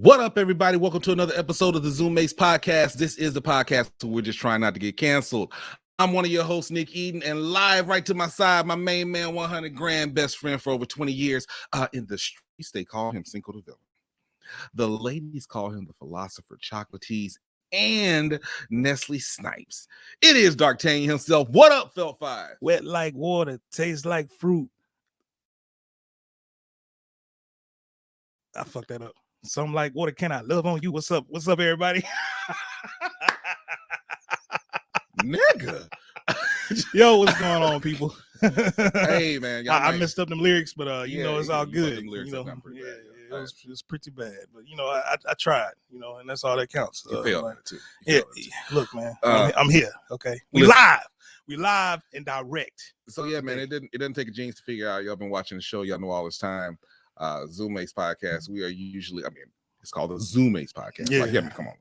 What up, everybody? Welcome to another episode of the Zoommates podcast. This is the podcast where we're just trying not to get canceled. I'm one of your hosts, Nick Eden, and live right to my side, my main man, 100 grand best friend for over 20 years. In the streets, they call him Cinco de Villa. The ladies call him the philosopher, Chocolatees, and Nestle Snipes. It is D'Artagnan himself. What up, Felt 5? Wet like water, tastes like fruit. I fucked that up. Something like water, can I love on you? What's up? What's up, everybody? Nigga. Yo, what's going on, people? Hey, man. I messed up them lyrics, but you know, it's all good. It's pretty bad. But you know, I tried, you know, and that's all that counts. You failed it too. Look, man, I'm here. Okay. We live and direct. So yeah, man, it doesn't take a genius to figure out. Y'all been watching the show, y'all know all this time. Zoommates podcast. We are usually, it's called the Zoommates podcast. Yeah, come on,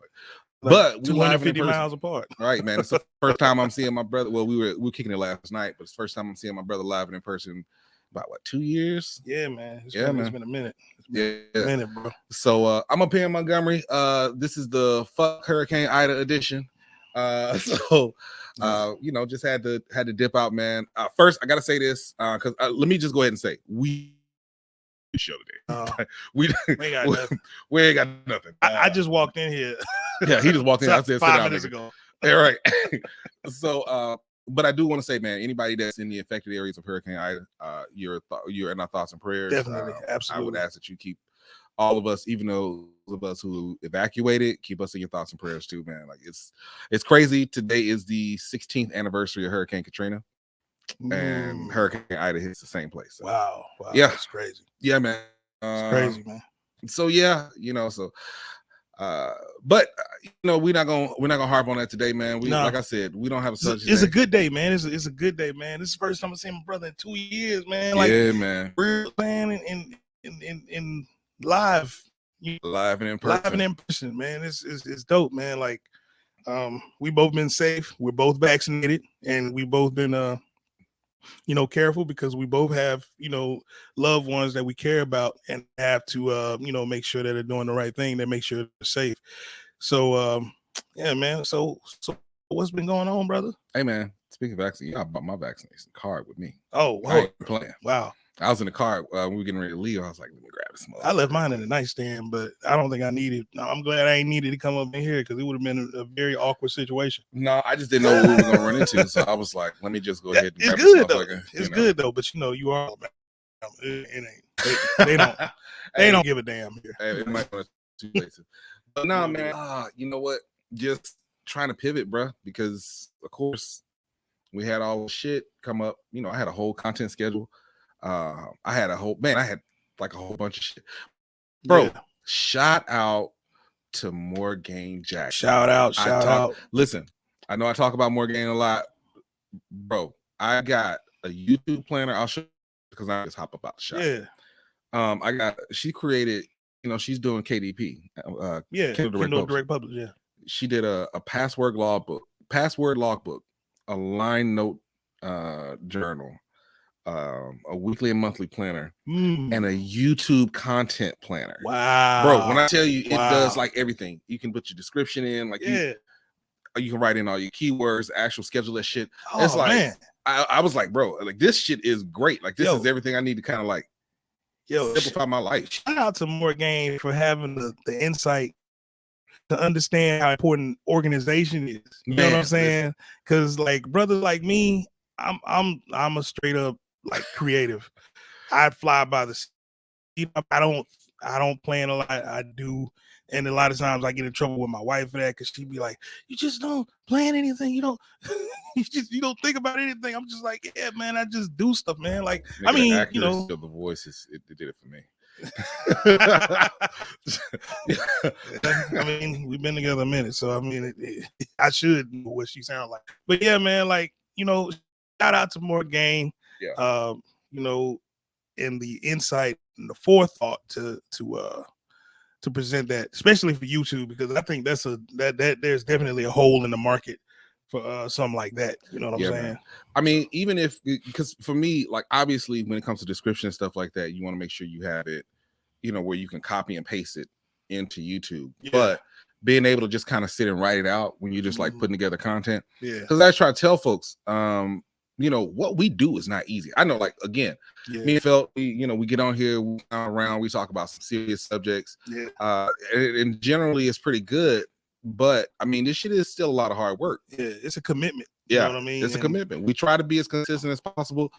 but 250 miles apart. Right, man. It's the first time I'm seeing my brother. Well, we were kicking it last night, but it's the first time I'm seeing my brother live and in person. About 2 years? Yeah, man. It's been a minute. A minute, bro. So I'm up here in Montgomery. This is the fuck Hurricane Ida edition. You know, just had to dip out, man. First, I gotta say this because let me just go ahead and say we show today. We ain't got nothing. I just walked in here. Yeah, he just walked in. I said 5 minutes ago. Yeah, right. So, but I do want to say, man, anybody that's in the affected areas of Hurricane Ida, you're in our thoughts and prayers. Definitely, absolutely. I would ask that you keep all of us, even those of us who evacuated, keep us in your thoughts and prayers too, man. Like it's crazy. Today is the 16th anniversary of Hurricane Katrina. And Hurricane Ida hits the same place. So. Wow. Yeah, that's crazy. Yeah, man. It's crazy, man. So yeah, you know, but you know, we're not gonna harp on that today, man. Like I said, we don't have a subject. It's a good day, man. It's a good day, man. This is the first time I've seen my brother in 2 years, man. Like, yeah, man. Real man in live. Live and in person, man. It's dope, man. Like, we both been safe. We're both vaccinated, and we both been you know, careful because we both have, you know, loved ones that we care about and have to, you know, make sure that they're doing the right thing, that make sure they're safe. So, yeah, man. So what's been going on, brother? Hey, man, speaking of vaccine, I bought my vaccination card with me. Oh, I ain't playing. Wow. I was in the car when we were getting ready to leave. I was like, let me grab this. I left mine in the nightstand, but I don't think I needed. I'm glad I ain't needed to come up in here because it would have been a very awkward situation. No, I just didn't know what we were going to run into. So I was like, let me just go ahead and grab good, though. It's good, though. But, you know, you are. It ain't. They don't give a damn here. Hey, it might be two places. But no, man, you know what? Just trying to pivot, bro, because, of course, we had all the shit come up. You know, I had a whole content schedule. I had like a whole bunch of shit, bro. Yeah. Shout out to Morgan Jackson. Shout out. Listen, I know I talk about Morgan a lot, bro. I got a YouTube planner. I'll show you because I just hop up out the shop. Yeah. She created, you know, she's doing KDP. Kindle Direct Publish. Yeah. She did a password logbook, a line note journal. A weekly and monthly planner and a YouTube content planner. Wow, bro! When I tell you, it does like everything. You can put your description in, like you can write in all your keywords, actual schedule that shit. It's like, man. I was like, bro, like this shit is great. Like this is everything I need to kind of like simplify my life. Shout out to Morgan for having the insight to understand how important organization is. You know what I'm saying? Because like brothers like me, I'm a straight up like creative. I fly by the seat. I don't plan a lot. I do, and a lot of times I get in trouble with my wife for that because she'd be like, "You just don't plan anything. You don't. you don't think about anything." I'm just like, "Yeah, man. I just do stuff, man." Like, nigga, I mean, you know, the voices it did it for me. I mean, we've been together a minute, so I mean, I should know what she sounds like. But yeah, man, like, you know, shout out to Morgan. Yeah. You know, and the insight and the forethought to present that, especially for YouTube, because I think that there's definitely a hole in the market for something like that. You know what I'm saying? Man. I mean, even because for me, like obviously when it comes to description and stuff like that, you want to make sure you have it, you know, where you can copy and paste it into YouTube, Yeah. but being able to just kind of sit and write it out when you're just like putting together content. Yeah. Because I try to tell folks, what we do is not easy. I know, like, again, me and Felt, we get on here, we around, we talk about some serious subjects. Yeah. And generally it's pretty good, but I mean, this shit is still a lot of hard work. Yeah, it's a commitment. You know what I mean? It's a commitment. We try to be as consistent as possible.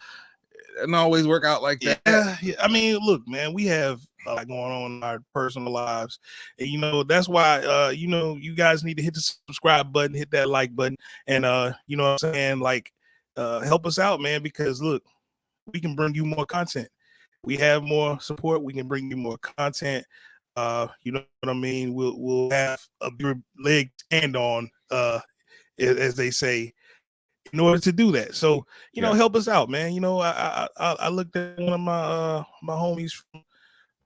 And always work out like that. Yeah. I mean, look, man, we have a lot going on in our personal lives, and that's why you guys need to hit the subscribe button, hit that like button, and you know what I'm saying, like, help us out, man, because look, we can bring you more content. We have more support, we can bring you more content. You know what I mean? We'll have a bigger leg to stand on, as they say, in order to do that. So, help us out, man. I looked at one of my homies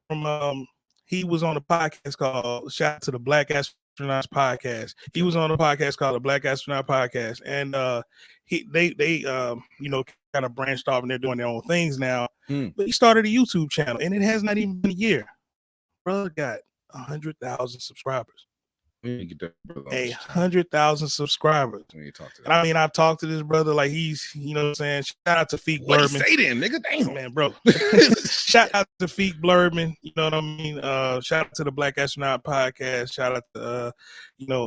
from he was on a podcast called, shout out to the Black Astronauts podcast. He was on a podcast called the Black Astronaut Podcast, and they kind of branched off and they're doing their own things now. But he started a YouTube channel, and it has not even been a year. Brother got 100,000 subscribers. 100,000 subscribers. And I mean, I've talked to this brother, like, he's, what I'm saying, shout out to Feek Blurman. What say then, nigga? Damn, man, bro. Shout out to Feek Blurman. You know what I mean? Shout out to the Black Astronaut Podcast. Shout out to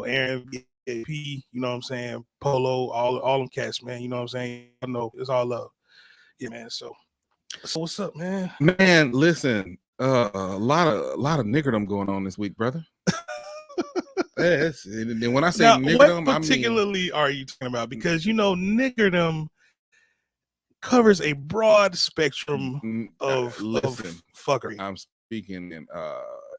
Aaron VAP. You know what I'm saying? Polo, all them cats, man. You know what I'm saying? I know it's all love. Yeah, man. So what's up, man? Man, listen, a lot of niggerdom going on this week, brother. Yes. And when I say now, niggerdom, what particularly are you talking about? Because niggerdom covers a broad spectrum of fuckery. I'm speaking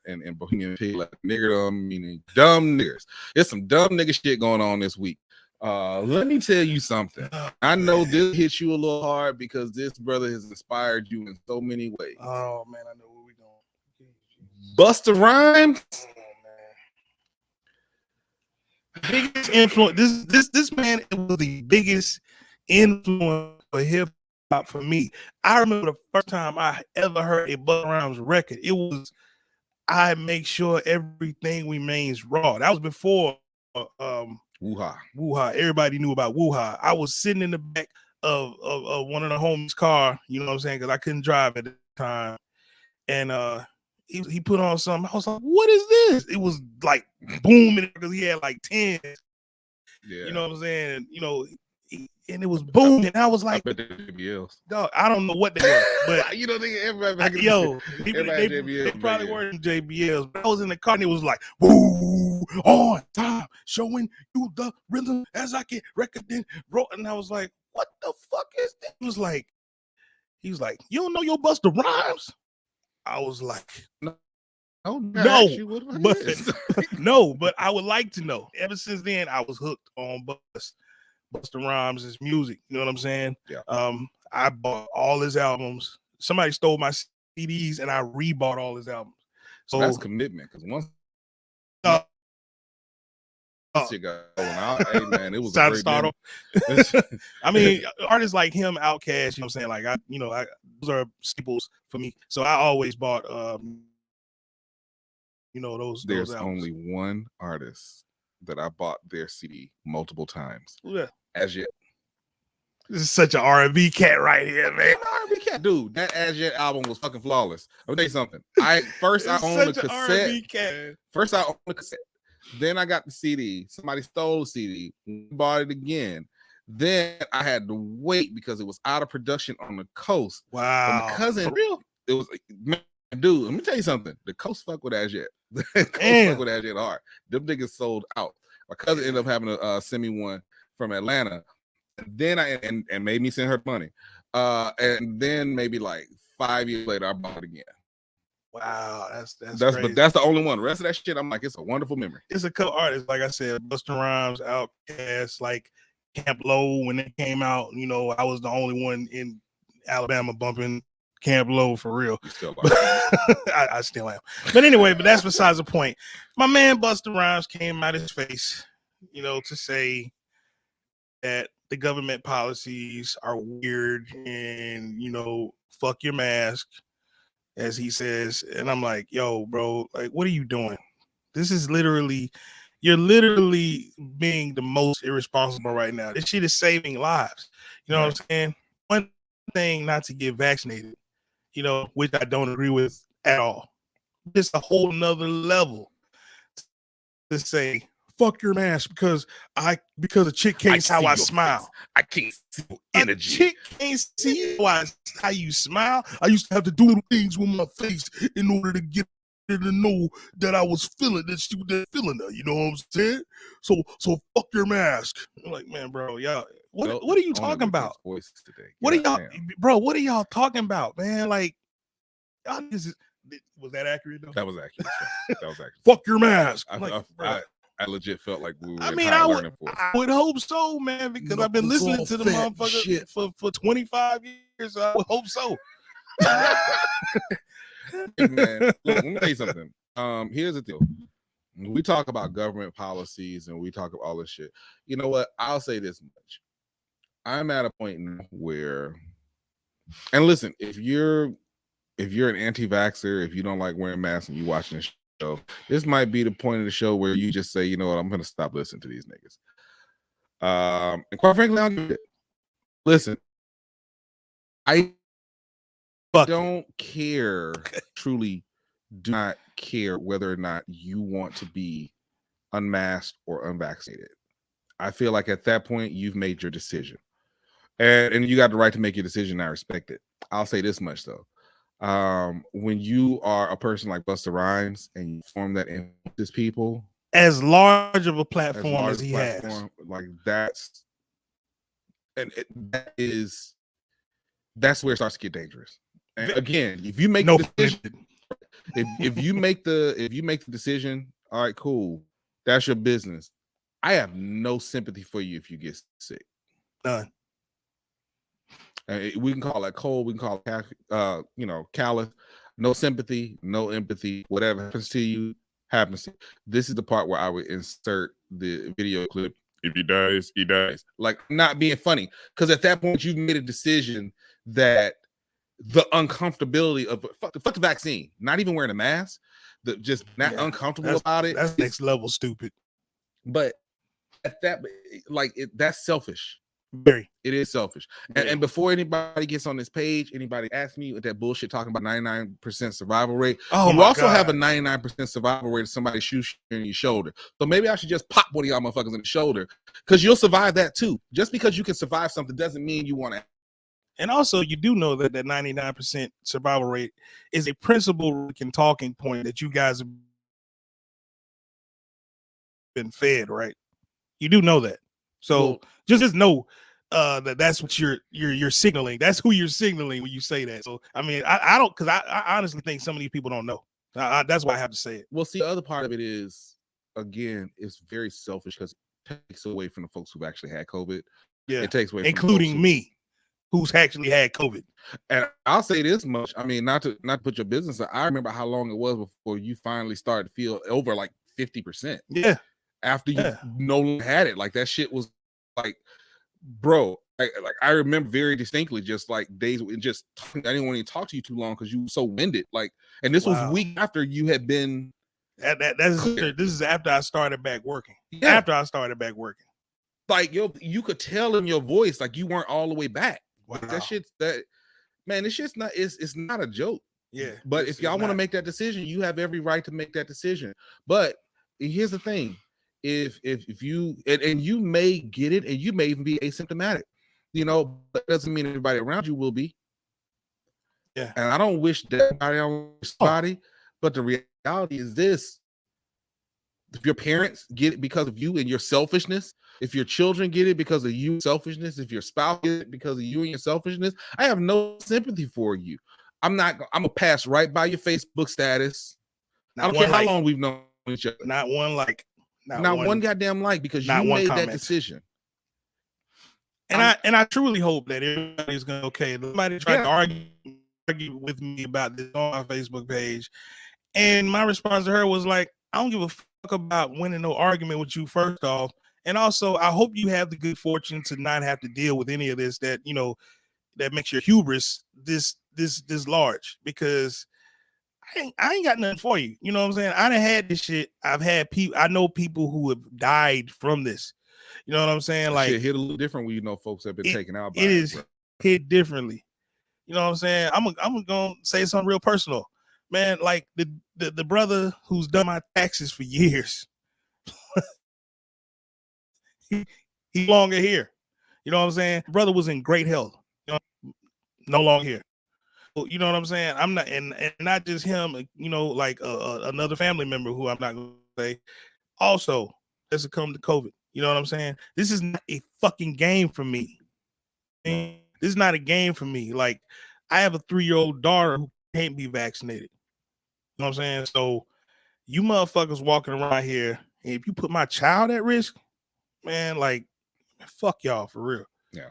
in Bohemian Pig, like niggerdom, meaning dumb niggers. There's some dumb nigga shit going on this week. Let me tell you something. I know this hits you a little hard because this brother has inspired you in so many ways. Oh man, I know where we're going. Busta Rhymes. Biggest influence. This man was the biggest influence for hip hop for me. I remember the first time I ever heard a Busta Rhymes record. It was "I Make Sure Everything Remains Raw." That was before Woo-ha. Everybody knew about Woo-ha. I was sitting in the back of one of the homies' car. You know what I'm saying? Because I couldn't drive at the time, and he put on something. I was like, what is this? It was like booming because he had like 10. Yeah. You know what I'm saying? And it was booming. I was like, dog, I don't know what they were, but everybody they probably were in JBLs. But I was in the car and it was like, woo, on time, showing you the rhythm as I get recording, bro. And I was like, what the fuck is this? He was like, you don't know your Busta Rhymes? I was like, no, but I would like to know. Ever since then, I was hooked on Busta Rhymes' music. You know what I'm saying? Yeah. I bought all his albums. Somebody stole my CDs, and I rebought all his albums. So that's commitment. Because once shit got going out, hey man, it was a great start. I mean, artists like him, Outkast, you know what I'm saying? Like those are staples for me. So I always bought those. There's those only one artist that I bought their CD multiple times. Yeah. As Yet. This is such an R&B cat right here, man. R&B cat, dude. That As Yet album was fucking flawless. Let me tell you something. I owned the cassette. First I owned the cassette. Then I got the CD. Somebody stole the CD. Bought it again. Then I had to wait because it was out of production on the coast. Wow. But my cousin, for real? It was like, man, dude, let me tell you something. The coast fuck with As Yet. The coast fuck with As Yet hard. Them niggas sold out. My cousin ended up having to send me one from Atlanta. And then and made me send her money. And then maybe like 5 years later, I bought it again. Wow, that's crazy. But that's the only one. The rest of that shit, I'm like, it's a wonderful memory. It's a couple artists, like I said, Busta Rhymes, Outkast, like Camp Low when it came out. I was the only one in Alabama bumping Camp Low for real. You still are. I still am. But anyway, but that's besides the point. My man Busta Rhymes came out his face, to say that the government policies are weird and fuck your mask, as he says. And I'm like, yo, bro, like, what are you doing? This is literally, you're literally being the most irresponsible right now. This shit is saving lives. You know what I'm saying? One thing not to get vaccinated, you know, which I don't agree with at all. It's a whole nother level to say, fuck your mask because a chick can't see how I smile. Face. I can't see your energy. A chick can't see how you smile. I used to have to do little things with my face in order to get her to know that I was feeling that she was feeling her. You know what I'm saying? So fuck your mask. I'm like, man, bro, y'all, what are you talking about? What are y'all, bro? What are y'all talking about, man? Like, y'all, was that accurate though? That was accurate. That was accurate. Fuck your mask. I legit felt like we were I would hope so, man, because I've been listening to the motherfucker for 25 years. So I would hope so. Hey, man, look, let me tell you something. Here's the deal. We talk about government policies and we talk about all this shit. You know what? I'll say this much. I'm at a point now where, and listen, if you're an anti-vaxxer, if you don't like wearing masks and you watching this show, this might be the point of the show where you just say, you know what, I'm going to stop listening to these niggas. And quite frankly, I'll get it. Listen, I don't care, truly do not care whether or not you want to be unmasked or unvaccinated. I feel like at that point, you've made your decision. And you got the right to make your decision. I respect it. I'll say this much, though. When you are a person like Busta Rhymes and you form that influences people, as large of a platform as he has, like that's that's where it starts to get dangerous. And again, if you make the decision, if you make the decision, all right, cool, that's your business. I have no sympathy for you if you get sick. None. We can call it cold, we can call it callous. No sympathy, no empathy. Whatever happens to you, happens to you. This is the part where I would insert the video clip. If he dies, he dies. Like, not being funny, because at that point you've made a decision that the uncomfortability of fuck the vaccine, not even wearing a mask, just not uncomfortable about it. That's next level stupid. But at that, that's selfish. Very. It is selfish. And before anybody gets on this page, anybody asks me with that bullshit talking about 99% survival rate, you also have a 99% survival rate of somebody shooting in your shoulder. So maybe I should just pop one of y'all motherfuckers in the shoulder, because you'll survive that too. Just because you can survive something doesn't mean you want to. And also, you do know that 99% survival rate is a principle and talking point that you guys have been fed, right? You do know that. So just know that's what you're signaling. That's who you're signaling when you say that. So I mean, I don't, because I honestly think some of these people don't know. That's why I have to say it. Well, see, the other part of it is, again, it's very selfish because it takes away from the folks who've actually had COVID. Yeah, it takes away, including me, who's actually had COVID. And I'll say this much. I mean, not to put your business out. I remember how long it was before you finally started to feel over like 50%. Yeah. After you no longer had it, like that shit was like, bro. I remember very distinctly, just like days. Just I didn't want to talk to you too long because you were so winded. Like, and this was week after you had been. This is after I started back working. Yeah. After I started back working, like you could tell in your voice like you weren't all the way back. Wow. That shit's man. This shit's not. It's not a joke. Yeah. But if y'all want to make that decision, you have every right to make that decision. But here's the thing. If you and you may get it and you may even be asymptomatic, but that doesn't mean everybody around you will be. Yeah. And I don't wish that on somebody, but the reality is this: if your parents get it because of you and your selfishness, if your children get it because of you selfishness, if your spouse get it because of you and your selfishness, I have no sympathy for you. I'm gonna pass right by your Facebook status. I don't care how long we've known each other. Not one goddamn like, because you made that decision. And I truly hope that everybody's going to okay. Somebody tried to argue with me about this on my Facebook page, and my response to her was like, I don't give a fuck about winning no argument with you, first off, and also I hope you have the good fortune to not have to deal with any of this that that makes your hubris this large, because I ain't got nothing for you. You know what I'm saying? I done had this shit. I've had people. I know people who have died from this. You know what I'm saying? Like shit hit a little different when you know folks have been taken out by it. Is hit differently. You know what I'm saying? I'm gonna say something real personal, man. Like the brother who's done my taxes for years. He's longer here. You know what I'm saying? Brother was in great health. You know, no longer here. You know what I'm saying? I'm not, and not just him. You know, like another family member who I'm not gonna say also has succumbed to COVID. You know what I'm saying? This is not a fucking game for me. This is not a game for me. Like, I have a 3-year-old daughter who can't be vaccinated. You know what I'm saying? So you motherfuckers walking around here, and if you put my child at risk, man, like, fuck y'all for real. Yeah.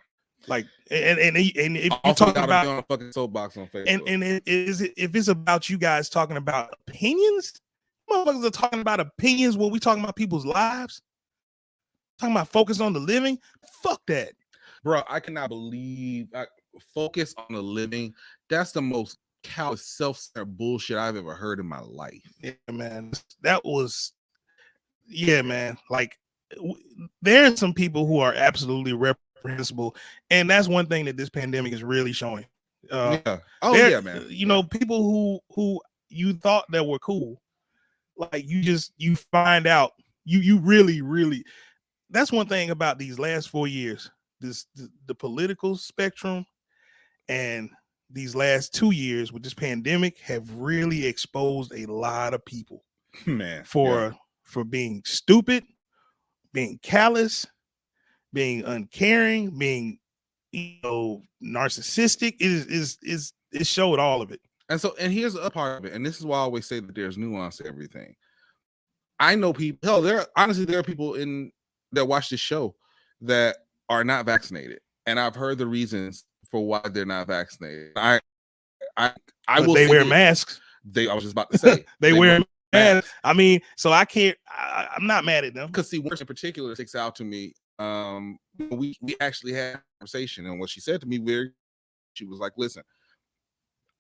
Like, and if you're also talking about on a fucking soapbox on Facebook, and if it's about you guys talking about opinions, motherfuckers are talking about opinions when we talking about people's lives, talking about focus on the living. Fuck that, bro. I cannot believe focus on the living. That's the most callous, self-centered bullshit I've ever heard in my life. Yeah, man. That was, yeah, man. Like, there's some people who are absolutely reprehensible, and that's one thing that this pandemic is really showing. Yeah. Oh yeah, man. You know, people who you thought that were cool, like you find out you really. That's one thing about these last 4 years. The political spectrum and these last 2 years with this pandemic have really exposed a lot of people, man, for being stupid, being callous, being uncaring, being, you know, narcissistic. It showed all of it. And here's a part of it, and this is why I always say that there's nuance to everything. I know people. Hell, there are people that watch this show that are not vaccinated, and I've heard the reasons for why they're not vaccinated. I will. They wear masks. I was just about to say they wear masks. I mean, so I can't. I'm not mad at them, because see, one in particular sticks out to me. We actually had a conversation, and what she said to me, she was like, "Listen,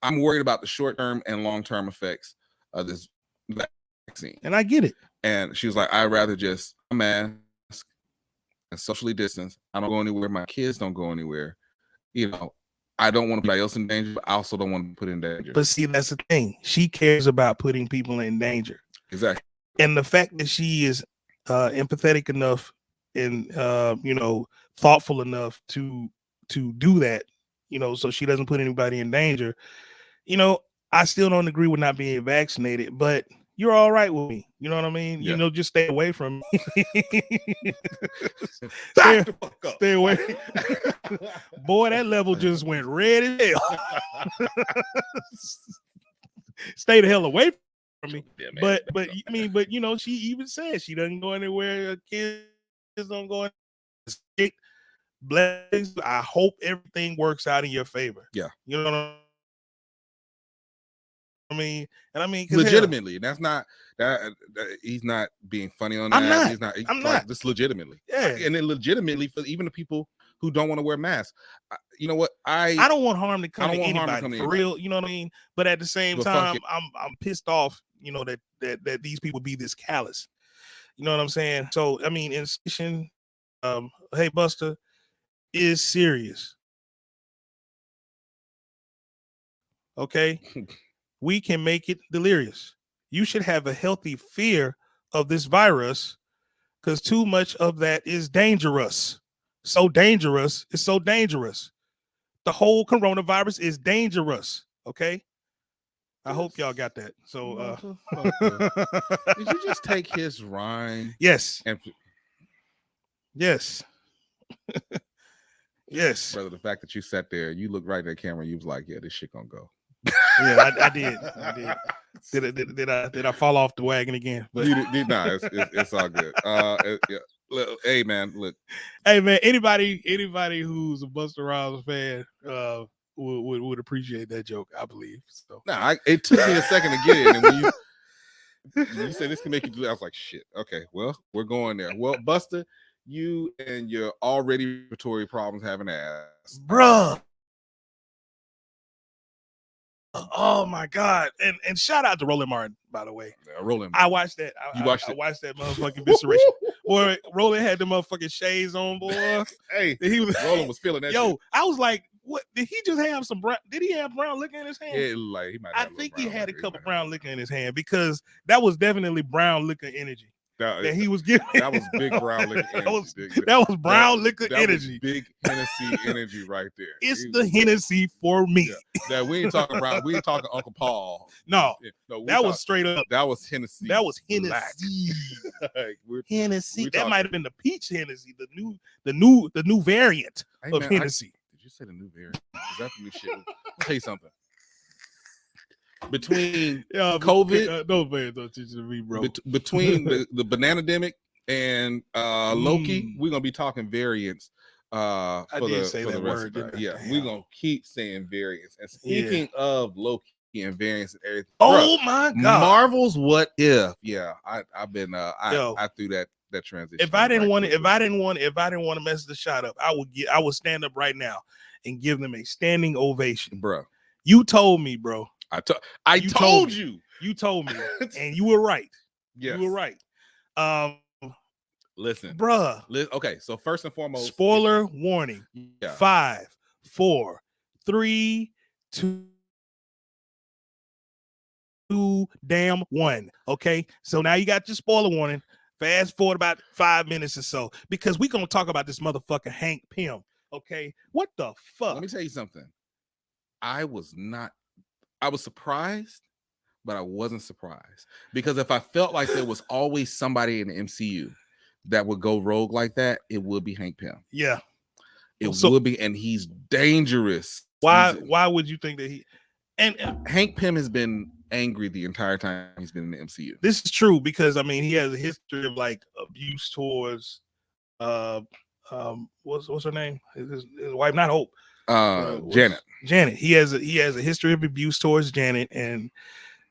I'm worried about the short-term and long-term effects of this vaccine." And I get it. And she was like, I'd rather just a mask and socially distance. I don't go anywhere. My kids don't go anywhere. You know, I don't want anybody else in danger, but I also don't want to put in danger. But see, that's the thing. She cares about putting people in danger. Exactly. And the fact that she is empathetic enough and you know, thoughtful enough to do that, you know, so she doesn't put anybody in danger. You know, I still don't agree with not being vaccinated, but you're all right with me. You know what I mean? Yeah. You know, just stay away from me. stay away. Boy, that level just went red as hell. Stay the hell away from me. Yeah, but I mean, but you know, she even said she doesn't go anywhere. Kids don't go anywhere. Blessings. I hope everything works out in your favor. Yeah. You know what I mean? And I mean, legitimately, that's not that he's not being funny on that. I'm not. This legitimately. Yeah. And then legitimately for even the people who don't want to wear masks. You know what? I don't want harm to come to anybody for real. You know what I mean? But at the same time, I'm pissed off, you know, that these people be this callous. You know what I'm saying? So I mean, in addition, hey Busta, is serious. Okay. We can make it delirious. You should have a healthy fear of this virus because too much of that is dangerous. So dangerous. It's so dangerous. The whole coronavirus is dangerous. Okay. I hope y'all got that. So did you just take his rhyme? Yes. Yes. Yes. Brother, the fact that you sat there, you looked right at the camera, you was like, yeah, this shit gonna go. Yeah, I did. Did I fall off the wagon again? But nah, it's all good. Yeah. Look, hey man, look. Hey man, anybody who's a Busta Rhymes fan would appreciate that joke, I believe. So nah, it took me a second to get it, and when you said this can make you do it, I was like, shit. Okay, well, we're going there. Well, Busta, you and your already respiratory problems have an ass, bruh. Oh my God. And shout out to Roland Martin, by the way. Roland. I watched that. You watched it? I watched that motherfucking evisceration. Boy, Roland had the motherfucking shades on, boy. Hey, Roland was feeling that. Yo, shit. I was like, what? Did he just have some brown? Did he have brown liquor in his hand? Yeah, like he might. I think he had a couple brown liquor in his hand because that was definitely brown liquor energy. That he was giving. That was big brown liquor energy. that was brown liquor that energy. Was big Hennessy energy right there. It's the Hennessy for me. Yeah. We ain't talking brown. We ain't talking Uncle Paul. No, that was straight up. That was Hennessy. That was Hennessy. Hennessy. That might have been the peach Hennessy, the new variant of Hennessy. Did you say the new variant? Is that the new shit? I'll tell you something. Between COVID, don't teach to me, bro. Between the banana-demic and Loki, we're gonna be talking variants. I did say that word. We're gonna keep saying variants. And speaking of Loki and variants and everything, my God, Marvel's What If? Yeah, I've been I threw that transition. If I didn't want to mess the shot up, I would stand up right now and give them a standing ovation, bro. You told me, bro. I told you. You told me, and you were right. Yes. You were right. Listen, bruh. Okay, so first and foremost, spoiler warning. Yeah. 5, 4, 3, 2, damn 1. Okay, so now you got your spoiler warning. Fast forward about 5 minutes or so because we're gonna talk about this motherfucker Hank Pym. Okay, what the fuck? Let me tell you something. I was surprised, but I wasn't surprised because if I felt like there was always somebody in the MCU that would go rogue like that, it would be Hank Pym. Yeah, it would be, and he's dangerous. Why would you think that he? And Hank Pym has been angry the entire time he's been in the MCU. This is true because I mean he has a history of like abuse towards what's her name? His wife, not Hope. Janet. He has a history of abuse towards Janet, and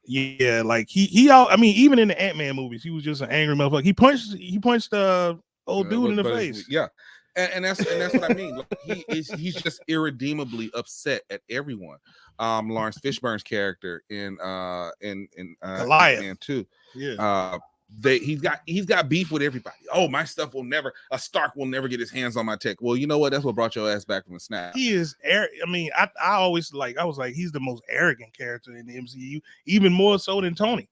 yeah, like I mean, even in the Ant-Man movies, he was just an angry motherfucker. He punched old dude in the face. Yeah, and that's what I mean. Like, he's just irredeemably upset at everyone. Lawrence Fishburne's character in Goliath Man 2. Yeah. He's got beef with everybody. Oh, my stuff a Stark will never get his hands on my tech. Well, you know what? That's what brought your ass back from the snap. He is I mean, I always I was like, he's the most arrogant character in the MCU, even more so than Tony.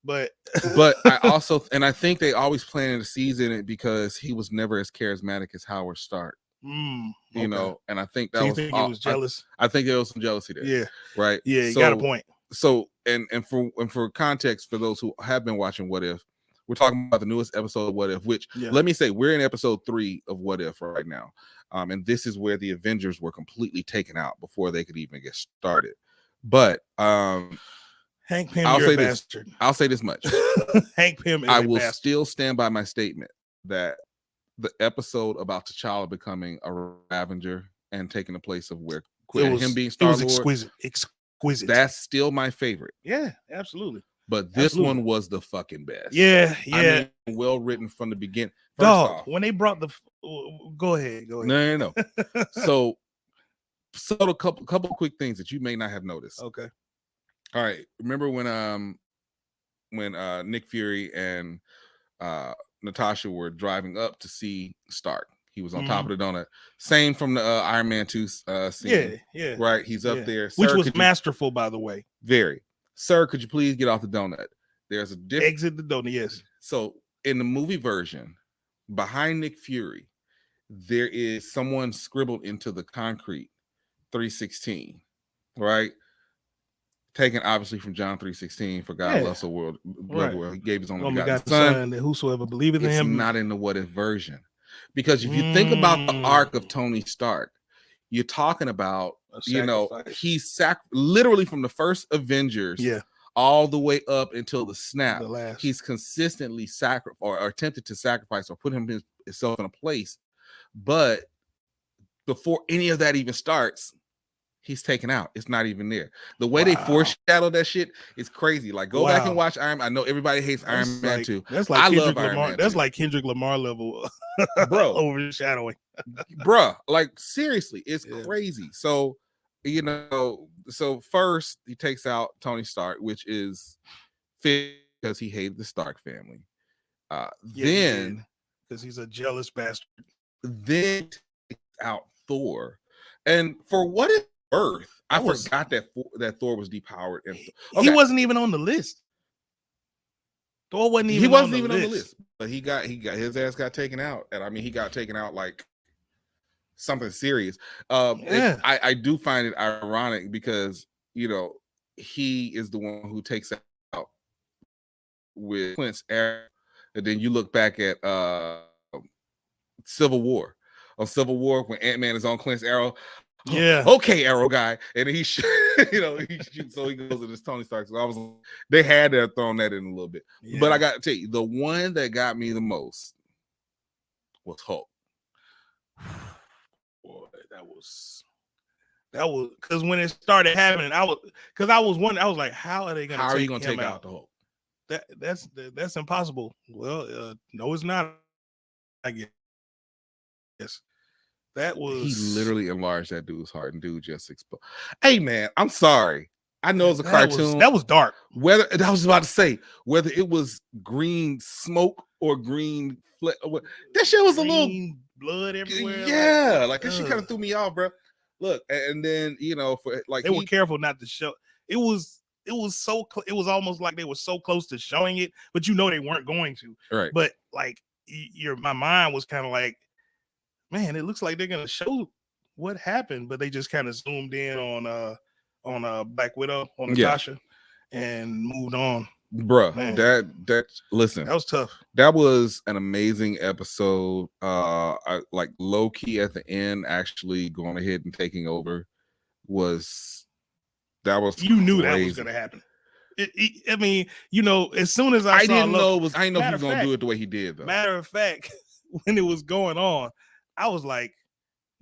But I think they always planted a season in it because he was never as charismatic as Howard Stark. You know, and I think that he was jealous. I think there was some jealousy there. Yeah. Right. Yeah, you got a point. So and for context, for those who have been watching What If, we're talking about the newest episode of What If, which let me say we're in episode 3 of What If right now. And this is where the Avengers were completely taken out before they could even get started. But Hank Pym, I'll say this much. Hank Pym is I will still stand by my statement that the episode about T'Challa becoming a Ravager and taking the place of where him being Star-Lord, it was exquisite. That's still my favorite. Yeah, absolutely. But this one was the fucking best. Yeah. I mean, well written from the beginning. First off, when they brought the go ahead. No. So a couple quick things that you may not have noticed. Okay. All right. Remember when Nick Fury and Natasha were driving up to see Stark? He was on top of the donut. Same from the Iron Man 2 scene. Yeah. Right. He's up there. Which was masterful, by the way. Very. Sir, could you please get off the donut? There's a different exit the donut. Yes. So in the movie version, behind Nick Fury, there is someone scribbled into the concrete 316, right? Taken obviously from John 3:16. For God loves the world, he gave his only begotten son, that whosoever believeth in him. It's not in the What If version, because if you think about the arc of Tony Stark, you're talking about he's literally from the first Avengers, all the way up until the snap. He's consistently attempted to sacrifice or put himself in a place, but before any of that even starts, he's taken out. It's not even there. The way they foreshadow that shit is crazy. Like, go back and watch Iron Man. I know everybody hates Iron Man 2. That's like Kendrick Lamar. That's like Kendrick Lamar level, bro. Overshadowing, bro. Like, seriously, it's crazy. So, you know, so first he takes out Tony Stark, which is because he hated the Stark family. Then, because he's a jealous bastard. Then takes out Thor, and for what it's worth, I forgot that Thor was depowered. And he wasn't even on the list. Thor wasn't even. He wasn't even on the list, but he got his ass got taken out, and I mean he got taken out like something serious. I do find it ironic because you know he is the one who takes out with Clint's arrow, and then you look back at Civil War. On Civil War, when Ant-Man is on Clint's arrow, okay, arrow guy, and he you know he shoots, so he goes to this Tony Stark. So I was, they had to have thrown that in a little bit, but I got to tell you, the one that got me the most was Hulk. Boy, that was because when it started happening, I was wondering, I was like, how are they going to take out the Hulk? That's impossible. Well, no, it's not. I guess. Yes. That was, he literally enlarged that dude's heart, and dude just exploded. Hey man, I'm sorry. I know it's a cartoon. That was dark. Whether I was about to say whether it was green smoke or green that shit was green, a little blood everywhere. Yeah, like that shit kind of threw me off, bro. Look, and then you know, for like they were careful not to show. It was so it was almost like they were so close to showing it, but you know they weren't going to. Right. But like my mind was kind of like, man, it looks like they're gonna show what happened, but they just kind of zoomed in on Black Widow, on Natasha, and moved on. Bruh, that listen, that was tough. That was an amazing episode. I like low key at the end, actually going ahead and taking over was you knew that was gonna happen. I mean, you know, as soon as I didn't know he was gonna do it the way he did though. Matter of fact, when it was going on, I was like,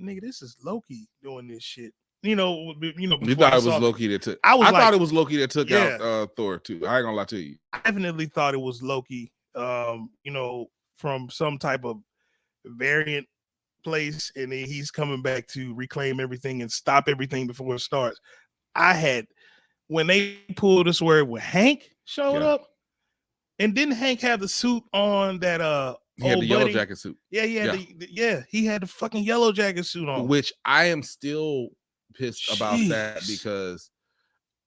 nigga, this is Loki doing this shit. You know, you thought it was Loki that took. I thought it was Loki that took out Thor too. I ain't gonna lie to you. I definitely thought it was Loki. You know, from some type of variant place, and then he's coming back to reclaim everything and stop everything before it starts. When they pulled this word when Hank showed up, and didn't Hank have the suit on that he had the yellow jacket suit. Yeah, he had the fucking yellow jacket suit on. Which I am still pissed about that because,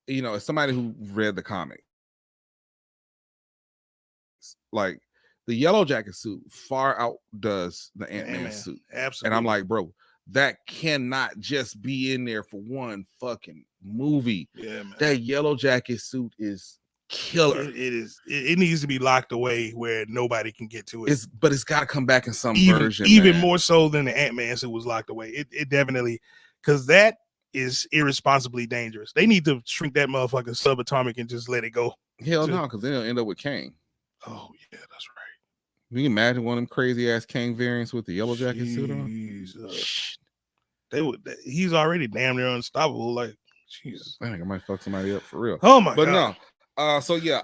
you know, as somebody who read the comic, like the yellow jacket suit far outdoes the Ant-Man suit. Absolutely. And I'm like, bro, that cannot just be in there for one fucking movie. Yeah, man. That yellow jacket suit is killer. It is. It needs to be locked away where nobody can get to it. But it's got to come back in some version. Even more so than the Ant-Man suit was locked away. It definitely, because that is irresponsibly dangerous. They need to shrink that motherfucker subatomic and just let it go. Hell no, because then it'll end up with Kang. Oh yeah, that's right. You can imagine one of them crazy ass Kang variants with the yellow jacket suit on. He's already damn near unstoppable. Like, Jesus, I think I might fuck somebody up for real. Oh my god! But no. So yeah,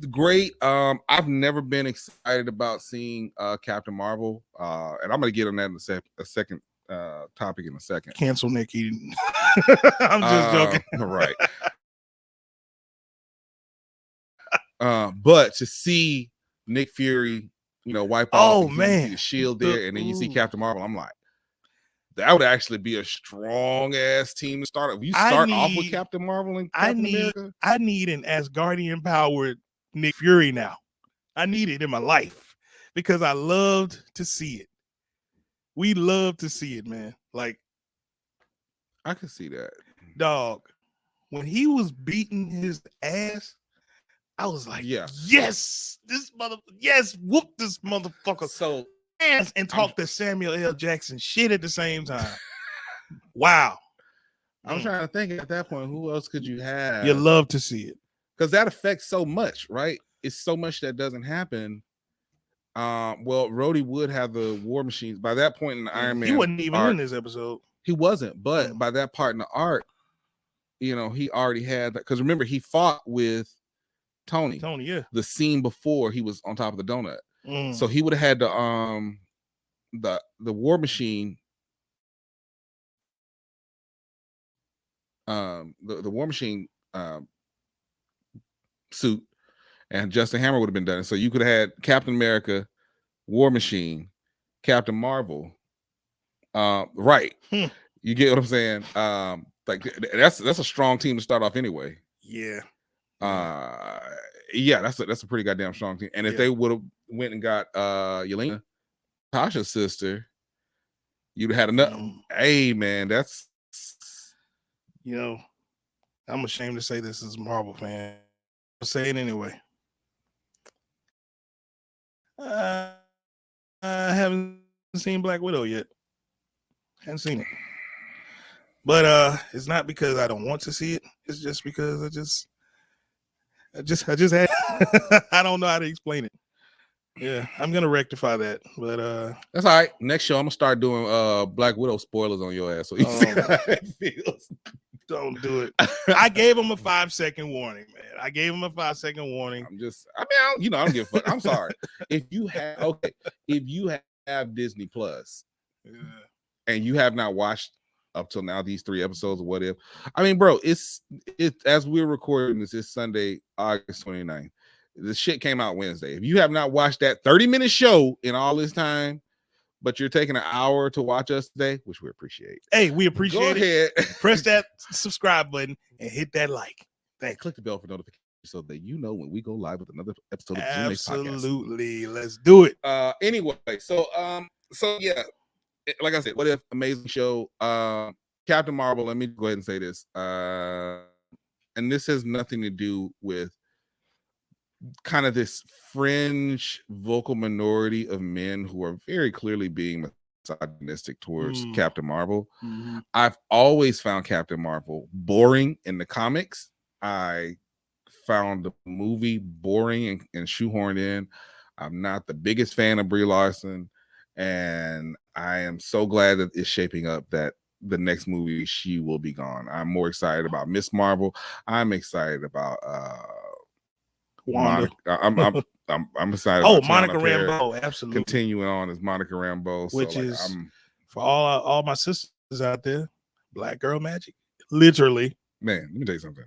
great. I've never been excited about seeing Captain Marvel, and I'm gonna get on that in a second topic in a second. Cancel Nick Eden. I'm just joking. Right. But to see Nick Fury, you know, wipe off the shield there, and then you see Captain Marvel, I'm like, that would actually be a strong ass team to start. If you start off with Captain Marvel and Captain America, I need an Asgardian powered Nick Fury now. I need it in my life because I loved to see it. We love to see it, man. Like, I can see that, dog. When he was beating his ass, I was like, yes, whoop this motherfucker. So ass and talk to Samuel L. Jackson shit at the same time. Wow. I'm trying to think at that point, who else could you have? You love to see it. Because that affects so much, right? It's so much that doesn't happen. Well, Rhodey would have the war machines. By that point in the Iron Man, he wasn't even in this episode. He wasn't, but by that part in the arc, you know, he already had that. Because remember, he fought with Tony, the scene before he was on top of the donut. So he would have had the war machine the War Machine suit, and Justin Hammer would have been done. So you could have had Captain America, War Machine, Captain Marvel. Right. You get what I'm saying? Like that's a strong team to start off anyway. Yeah. Yeah, that's a pretty goddamn strong team. And if they would have went and got Yelena, Tasha's sister, you'd have had enough. Hey man, that's I'm ashamed to say this as a Marvel fan. I'll say it anyway. I haven't seen Black Widow yet. Haven't seen it. But it's not because I don't want to see it. It's just because I just had I don't know how to explain it. Yeah, I'm gonna rectify that. But that's all right. Next show, I'm gonna start doing Black Widow spoilers on your ass. So you see how it feels. Don't do it. I gave him a 5-second warning, man. I gave him a 5-second warning. I don't give a fuck. I'm sorry. If you have Disney Plus and you have not watched up till now these 3 episodes or whatever, I mean, bro, it's as we're recording this, it's Sunday, August 29th. The shit came out Wednesday. If you have not watched that 30-minute show in all this time, but you're taking an hour to watch us today, which we appreciate. Hey, we appreciate it. Go ahead. Press that subscribe button and hit that like. Thanks. Click the bell for notifications so that you know when we go live with another episode of the Zoommates podcast. Absolutely. Let's do it. Anyway, so yeah, like I said, what if amazing show. Captain Marvel, let me go ahead and say this. And this has nothing to do with kind of this fringe vocal minority of men who are very clearly being misogynistic towards Captain Marvel. I've always found Captain Marvel boring in the comics. I found the movie boring and shoehorned in. I'm not the biggest fan of Brie Larson, and I am so glad that it's shaping up that the next movie she will be gone. I'm more excited about Miss Marvel. I'm excited about Wanda. I'm excited. Oh, Monica Rambeau, absolutely. Continuing on as Monica Rambeau, which is for all my sisters out there, Black Girl Magic. Literally, man. Let me tell you something.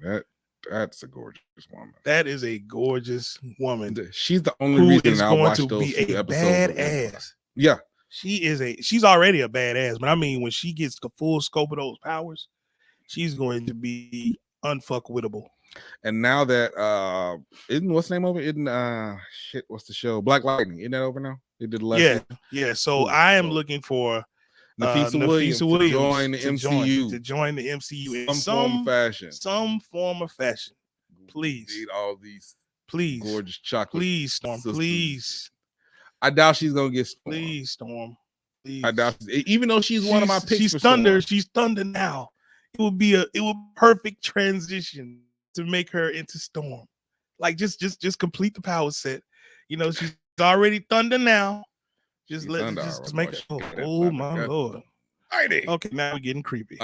That's a gorgeous woman. That is a gorgeous woman. She's the only reason I watched those few episodes. Badass. Yeah, she's already a badass. But I mean, when she gets the full scope of those powers, she's going to be unfuckwittable. And now that what's the name of it? What's the show? Black Lightning. Isn't that over now? They did the last yeah. So I am looking for Nafisa Williams to join the MCU. To join the MCU in some form of fashion. Please. Need all these gorgeous chocolate. Please, Storm. Systems. Please. I doubt she's gonna get Storm. Please, Storm. Please. I doubt, even though she's one of my picks. She's Thunder. She's Thunder now. It would be perfect transition to make her into Storm. Like just complete the power set. She's already Thunder now. Just make it. Oh my Lord. Okay, now we're getting creepy.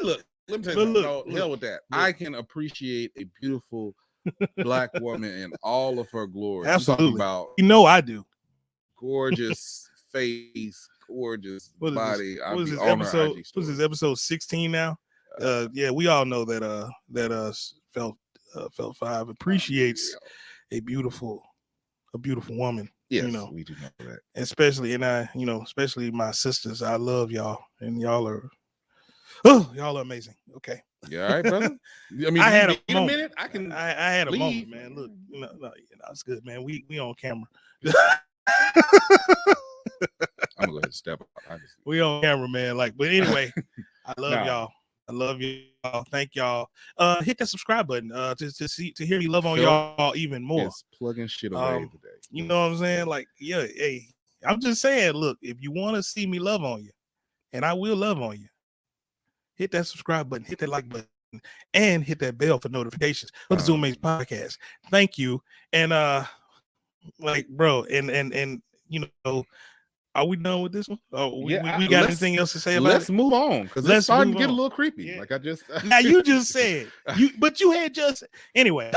Look, let me tell you something. Hell with that. I can appreciate a beautiful Black woman in all of her glory. Absolutely. About, I do. Gorgeous face, gorgeous body. What is this episode? What is this episode 16 now? Yeah, we all know that Felt 5 appreciates a beautiful woman. Yes, we do know that. Especially my sisters. I love y'all, and y'all are amazing. Okay. Yeah, all right, brother. I mean, I had a minute. I had a moment, man. Look, it's good, man. We on camera. I'm gonna go ahead and step up. We on camera, man. But anyway, I love y'all. I love y'all. Thank y'all. Hit that subscribe button to hear me love on y'all even more. Plugging shit away today. You know what I'm saying? Hey, I'm just saying, look, if you want to see me love on you, and I will love on you, hit that subscribe button, hit that like button, and hit that bell for notifications of the Zoommates podcast. Thank you. And bro, and are we done with this one? We got anything else to say about it? Let's move on, because it's starting to get a little creepy. Yeah. Like I just now you just said but you had just anyway.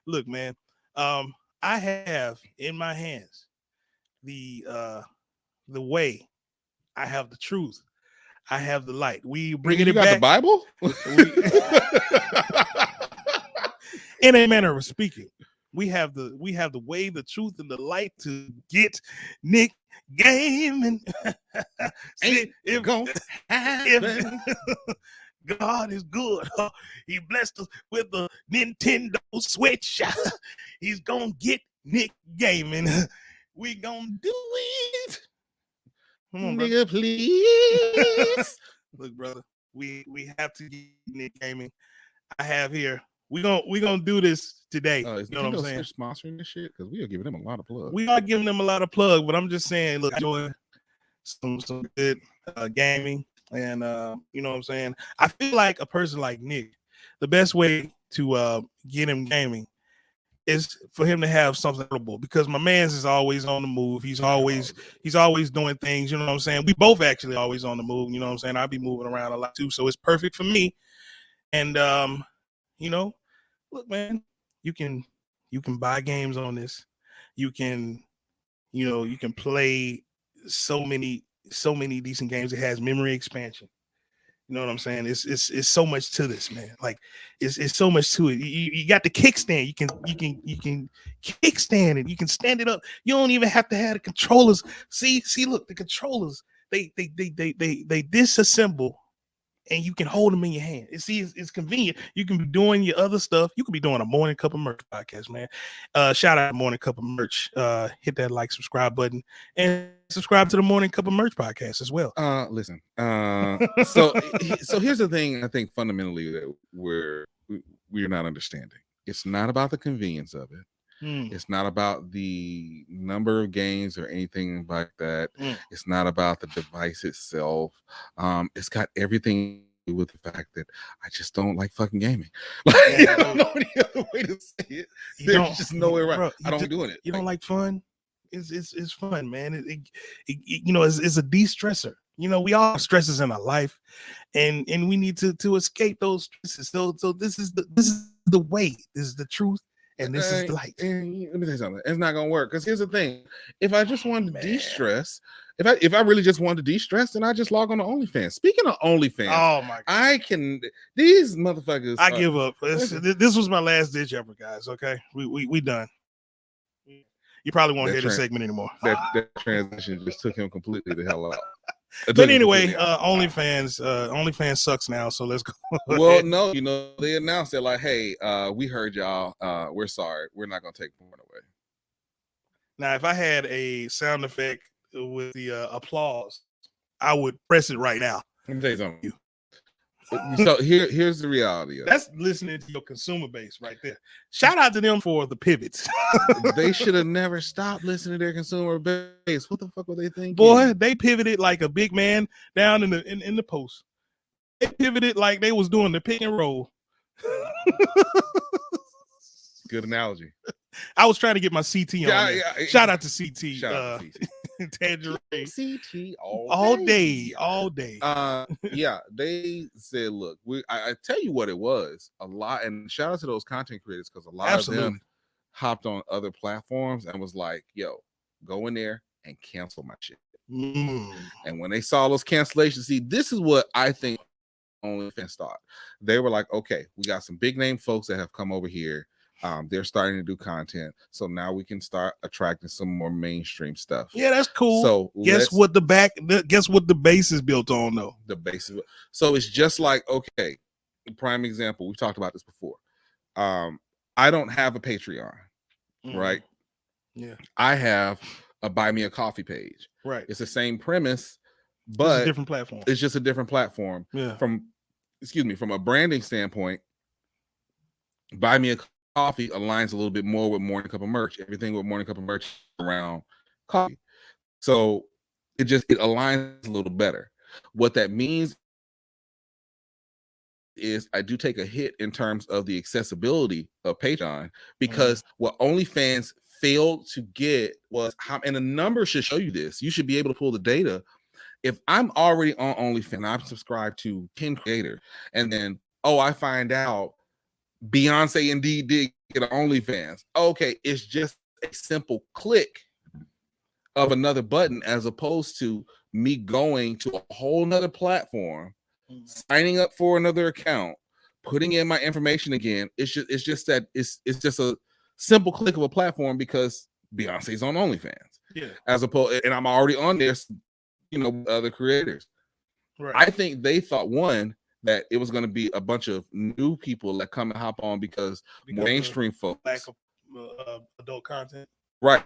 Look, man, I have in my hands the way. I have the truth. I have the light. We bringing you it got back. the Bible? In a manner of speaking, we have the way, the truth, and the light to get Nick gaming. Ain't gonna happen. God is good. He blessed us with the Nintendo Switch. He's gonna get Nick gaming. We gonna do it. Come on, nigga, please. Look, brother, we have to get Nick gaming. I have here. We gonna do this today. Is you know what I'm saying? Sponsoring this shit because we are giving them a lot of plug. We are giving them a lot of plug, but I'm just saying, look, I enjoy some good gaming, and you know what I'm saying. I feel like a person like Nick, the best way to get him gaming is for him to have something notable, because my man's is always on the move. He's always doing things. You know what I'm saying. We both actually always on the move. You know what I'm saying. I'll be moving around a lot too, so it's perfect for me. And you know, look, man, you can buy games on this. You can play so many decent games. It has memory expansion. You know what I'm saying? It's so much to this, man. Like it's so much to it. You got the kickstand. You can kickstand it. You can stand it up. You don't even have to have the controllers. See, look, the controllers, they disassemble, and you can hold them in your hand. It's convenient. You can be doing your other stuff. You could be doing a Morning Cup of Merch podcast, man. Shout out to Morning Cup of Merch. Hit that like, subscribe button, and subscribe to the Morning Cup of Merch podcast as well. Listen. So here's the thing. I think fundamentally that we're not understanding. It's not about the convenience of it. It's not about the number of games or anything like that. It's not about the device itself. It's got everything to do with the fact that I just don't like fucking gaming. Like, I don't know any other way to say it. There's just no way around. Bro, I don't do it. You don't like fun? It's fun, man. It you know, it's a de-stressor. You know, we all have stresses in our life, and we need to escape those stresses. So this is the way. This is the truth. And this is the light. And let me tell you something. It's not gonna work, because here's the thing: if I just wanted to de-stress, if I really just wanted to de-stress, then I just log on to OnlyFans. Speaking of OnlyFans, oh my God, I can. These motherfuckers. I give up. This was my last ditch ever, guys. Okay, we done. You probably won't hear this segment anymore. That transition just took him completely the hell out. But anyway, OnlyFans sucks now, so let's go. Well, no, you know, they announced, they're like, hey, we heard y'all. We're sorry. We're not going to take porn away. Now, if I had a sound effect with the applause, I would press it right now. Let me tell you something. So here's the reality of that's listening to your consumer base right there. Shout out to them for the pivots. They should have never stopped listening to their consumer base. What the fuck were they thinking? Boy, they pivoted like a big man down in the post. They pivoted like they was doing the pick and roll. Good analogy. I was trying to get my CT on. Yeah. Shout out to CT. Shout out to CT. Tangerine. CT all day. Yeah, they said, look, I tell you what it was a lot, and shout out to those content creators, because a lot of them hopped on other platforms and was like, yo, go in there and cancel my shit. And when they saw those cancellations, see, this is what I think OnlyFans thought. They were like, okay, we got some big name folks that have come over here. They're starting to do content, so now we can start attracting some more mainstream stuff. Yeah, that's cool. So guess what the base is built on, though. The base is, so it's just like, okay, prime example. We've talked about this before. I don't have a Patreon, right? Yeah, I have a Buy Me a Coffee page. Right, it's the same premise, but it's a different platform. It's just a different platform. Yeah, from a branding standpoint, Buy Me a Coffee aligns a little bit more with Morning Cup of Merch. Everything with Morning Cup of Merch around coffee, so it aligns a little better. What that means is I do take a hit in terms of the accessibility of Patreon, because what OnlyFans failed to get was how, and the numbers should show you this. You should be able to pull the data. If I'm already on OnlyFans, I'm subscribed to 10 creators, and then I find out Beyonce indeed did get an OnlyFans. Okay, it's just a simple click of another button, as opposed to me going to a whole nother platform, signing up for another account, putting in my information again. It's just a simple click of a platform because Beyonce's on OnlyFans. Yeah. As opposed, and I'm already on there, other creators. Right. I think they thought that it was going to be a bunch of new people that come and hop on because mainstream folks, lack of adult content, right?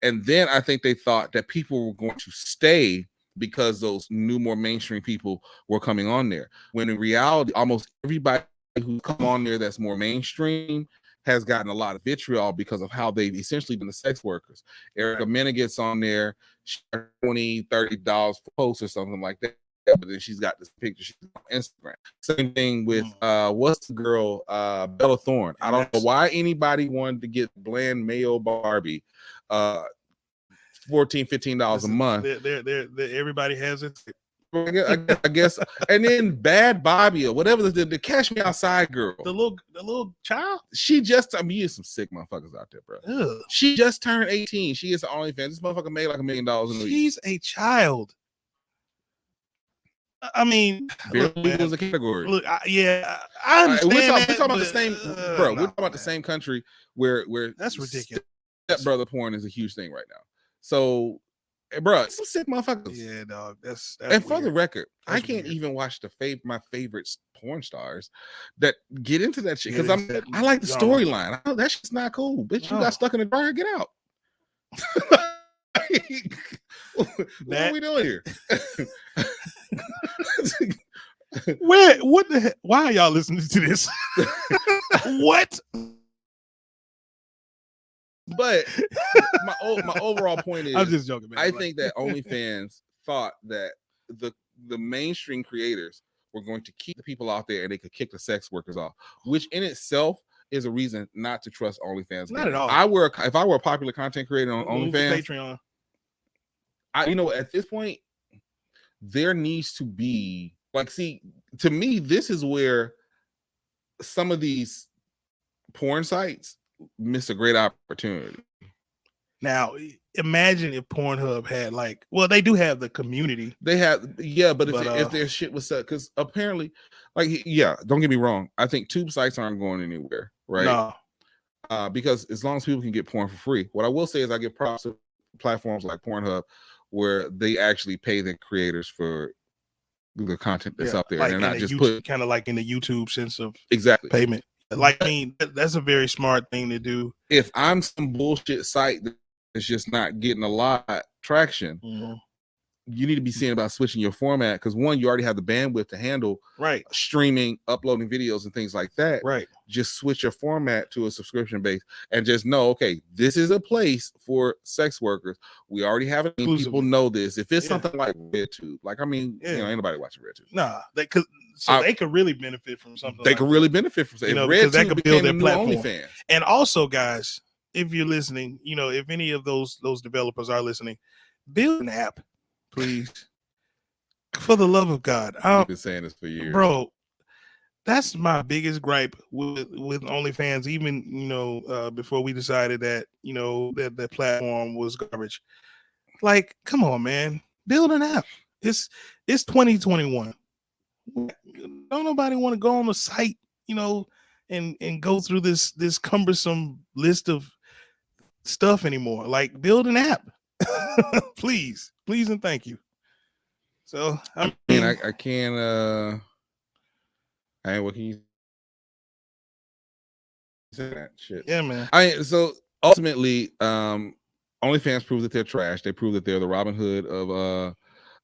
And then I think they thought that people were going to stay because those new, more mainstream people were coming on there. When in reality, almost everybody who's come on there that's more mainstream has gotten a lot of vitriol because of how they've essentially been the sex workers. Erica Mena gets on there, $20, $30 for posts or something like that. But then she's got this picture she's on Instagram. Same thing with what's the girl, Bella Thorne. I don't know why anybody wanted to get bland Mayo Barbie $14, $15 a month. Everybody has it. I guess. And then Bad Bobby or whatever the Cash Me Outside girl, the little child. She just, you some sick motherfuckers out there, bro. Ugh. She just turned 18. She is the OnlyFans. This motherfucker made like $1 million in a week. She's a child. I mean, look, was a category. Look, I understand. We're talking about the same, bro. We're talking about the same country where that's ridiculous. Stepbrother porn is a huge thing right now. So, bro, some sick motherfuckers. Yeah, dog. That's and for weird. the record, that's I can't weird. even watch my favorite porn stars that get into that shit because I like the storyline. That shit's not cool, bitch. You got stuck in the dryer. Get out. What are we doing here? What the heck? Why are y'all listening to this? What? But my overall point is, I'm just joking, man. I think that OnlyFans thought that the mainstream creators were going to keep the people out there and they could kick the sex workers off, which in itself is a reason not to trust OnlyFans. Not at all. If I were a popular content creator on OnlyFans, Patreon, at this point, there needs to be to me, this is where some of these porn sites miss a great opportunity. Now, imagine if Pornhub had they do have the community. They have, but if their shit was set, because apparently, don't get me wrong, I think tube sites aren't going anywhere, right? No. Because as long as people can get porn for free. What I will say is I give props to platforms like Pornhub where they actually pay the creators for the content that's out there, and they're not just kind of like in the YouTube sense of payment. That's a very smart thing to do. If I'm some bullshit site that's just not getting a lot of traction, you need to be seeing about switching your format because one, you already have the bandwidth to handle streaming, uploading videos and things like that. Right. Just switch your format to a subscription base and just know, okay, this is a place for sex workers. We already have it. People know this. If it's something like RedTube, ain't nobody watching RedTube. Nah, they could really benefit from something. They could really benefit from something. Because that could build their platform. OnlyFans. And also, guys, if you're listening, if any of those developers are listening, build an app. Please, for the love of God. I've been saying this for years, bro. That's my biggest gripe with OnlyFans. Even before we decided that that platform was garbage. Come on, man, build an app. It's 2021. Don't nobody want to go on the site, and go through this cumbersome list of stuff anymore. Build an app. Please and thank you. So I can't what can you say that shit? Yeah, man. So ultimately, OnlyFans proves that they're trash. They prove that they're the Robin Hood of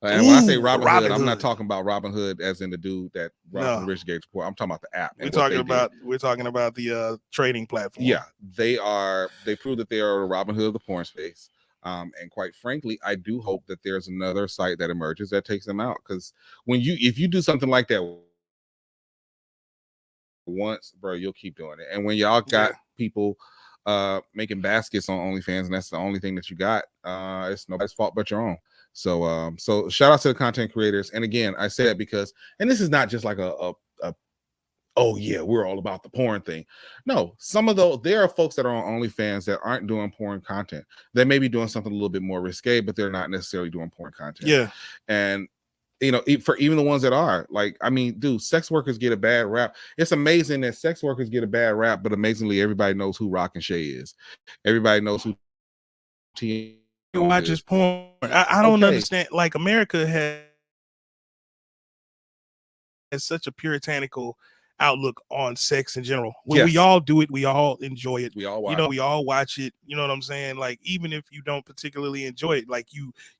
and when I say Robin Hood, I'm not talking about Robin Hood as in the dude that Robin Rich gave support. I'm talking about the app. We're talking about the trading platform. Yeah, they prove that they are the Robin Hood of the porn space. And quite frankly, I do hope that there's another site that emerges that takes them out. Because if you do something like that once, bro, you'll keep doing it. And when y'all got people making baskets on OnlyFans, and that's the only thing that you got, it's nobody's fault but your own. So shout out to the content creators. And again, I say that because, and this is not just like a oh yeah, we're all about the porn thing. No, some of those, there are folks that are on OnlyFans that aren't doing porn content. They may be doing something a little bit more risque, but they're not necessarily doing porn content. Yeah. And for even the ones that are, like, I mean, dude, sex workers get a bad rap. It's amazing that sex workers get a bad rap, but amazingly, everybody knows who Rock and Shay is. Everybody knows who T watches porn. I don't understand. Like, America has such a puritanical outlook on sex in general. We all do it. We all enjoy it. We all watch we all watch it. You know what I'm saying? Like, even if you don't particularly enjoy it, like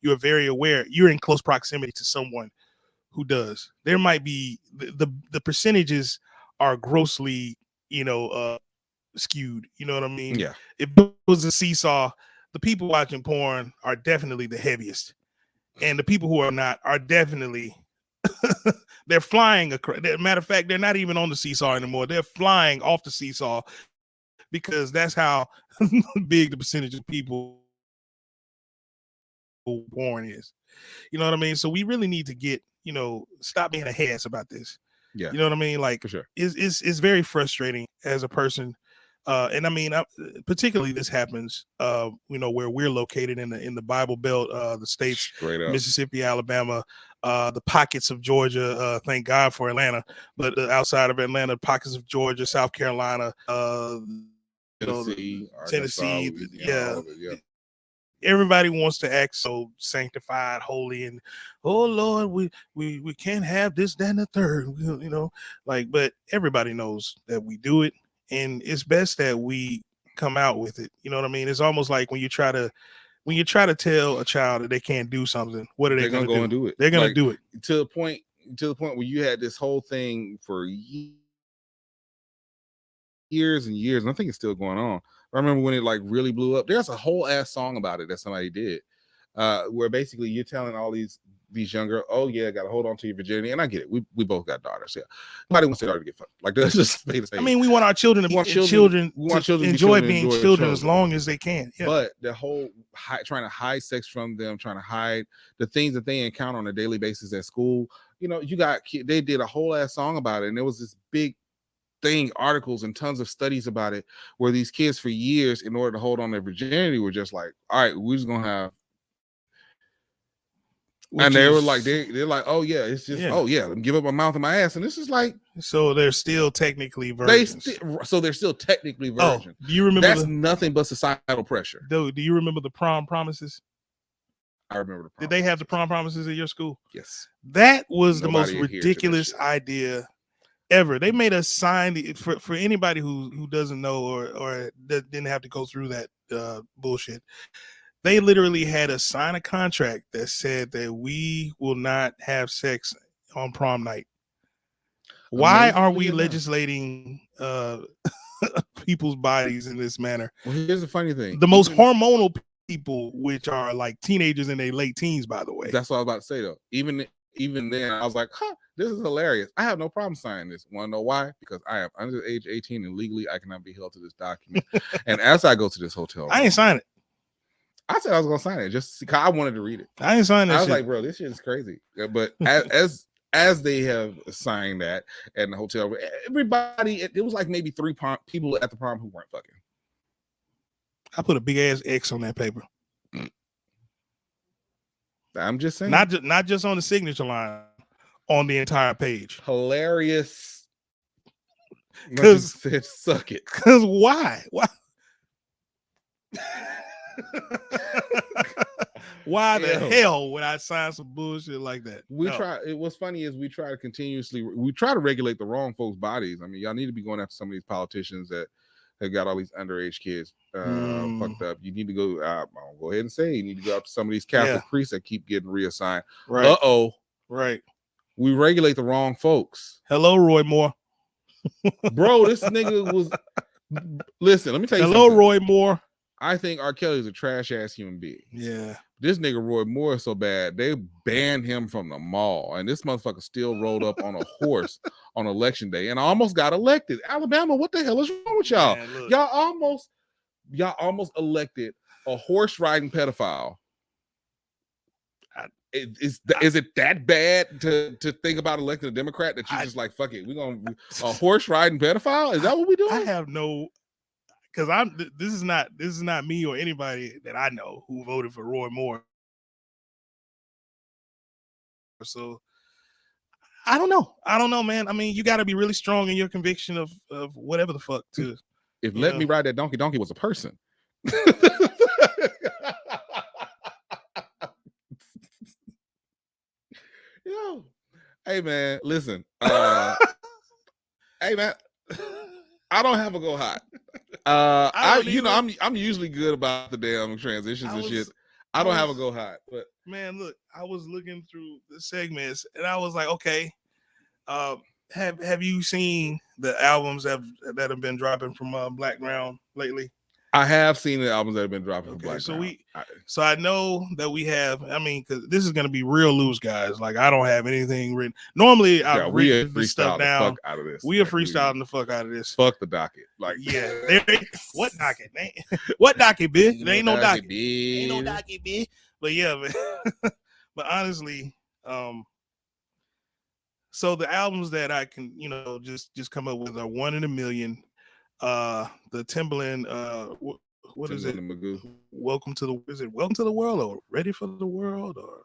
you're very aware. You're in close proximity to someone who does. There might be the percentages are grossly, skewed. You know what I mean? Yeah. If it was a seesaw, the people watching porn are definitely the heaviest, and the people who are not are definitely they're flying. Matter of fact, they're not even on the seesaw anymore. They're flying off the seesaw because that's how big the percentage of people porn is. You know what I mean? So we really need to get, stop being a ass about this. Yeah. You know what I mean? Like, for sure. It's very frustrating as a person. And I mean, particularly this happens, where we're located in the Bible Belt, the states, Mississippi, Alabama, the pockets of Georgia. Thank God for Atlanta, but outside of Atlanta, pockets of Georgia, South Carolina, Tennessee, yeah. Everybody wants to act so sanctified, holy, and oh Lord, we can't have this, that, and the third, but everybody knows that we do it, and it's best that we come out with it. You know what I mean? It's almost like when you try to tell a child that they can't do something, what are they going to go and do it? They're going to do it to the point where you had this whole thing for years and years, and I think it's still going on. I remember when it like really blew up. There's a whole ass song about it that somebody did, where basically you're telling all these young girls, oh yeah, got to hold on to your virginity. And I get it. We both got daughters. Yeah, nobody wants their daughter to get fucked. Like, that's just I mean, we want our children to enjoy being children as long as they can. Yeah. But the whole trying to hide sex from them, trying to hide the things that they encounter on a daily basis at school. They did a whole ass song about it, and there was this big thing, articles and tons of studies about it, where these kids for years, in order to hold on their virginity, were just like, all right, we're just gonna have, and they were like, they're like, oh yeah, it's just, oh yeah, let me give up my mouth and my ass, and this is like, so they're still technically virgins. They're still technically virgins. Do you remember? That's nothing but societal pressure. Do you remember the prom promises? I remember the prom. Did they have the prom promises at your school? Yes. That was the most ridiculous idea ever. They made us sign for anybody who doesn't know or didn't have to go through that bullshit. They literally had us sign a contract that said that we will not have sex on prom night. Why are we legislating people's bodies in this manner? Well, here's the funny thing. The most hormonal people, which are like teenagers in their late teens, by the way. That's what I was about to say, though. Even then, I was like, this is hilarious. I have no problem signing this. Want to know why? Because I am under age 18 and legally I cannot be held to this document. And as I go to this hotel room, I ain't sign it. I said I was going to sign it just because I wanted to read it. I ain't signed that I was like, bro, this shit is crazy. But as they have signed that and the hotel room, everybody, it was like maybe 3 people at the prom who weren't fucking. I put a big ass X on that paper. I'm just saying. Not just on the signature line, on the entire page. Hilarious. Because suck it. Because why? Why the hell would I sign some bullshit like that? What's funny is we try to regulate the wrong folks' bodies. I mean, y'all need to be going after some of these politicians that have got all these underage kids fucked up. You need to go, I'll go ahead and say, you need to go up to some of these Catholic priests that keep getting reassigned. Right. Right. We regulate the wrong folks. Hello, Roy Moore. Bro, this nigga was, listen, let me tell you something. Hello, Roy Moore. I think R. Kelly is a trash ass human being. Yeah. This nigga Roy Moore is so bad, they banned him from the mall. And this motherfucker still rolled up on a horse on election day and almost got elected. Alabama, what the hell is wrong with y'all? Man, y'all almost elected a horse riding pedophile. is it that bad to think about electing a Democrat that you just like, fuck it, we're gonna a horse riding pedophile? Is that what we doing? I have no, because this is not me or anybody that I know who voted for Roy Moore. So I don't know, man. I mean, you got to be really strong in your conviction of whatever the fuck to. If Let Me Ride That Donkey was a person. Yo, hey man, listen. Hey man, I don't have a go hot. I'm usually good about the damn transitions and shit. I don't have a go hot, but man, look, I was looking through the segments and I was like, okay, have you seen the albums that have been dropping from Black Ground lately? I have seen the albums that have been dropping from Black Ground. So I know that we have. I mean, because this is gonna be real loose, guys. Like I don't have anything written. Normally, I've written this stuff down. We are freestyling the fuck out of this. Fuck the docket. Like what docket? What docket, bitch? There ain't no docket. Ain't no docket, bitch. But yeah, man. But honestly, so the albums that I can, just come up with are One in a Million. The Timbaland, what is it? Magoo. Welcome to the World or Ready for the World or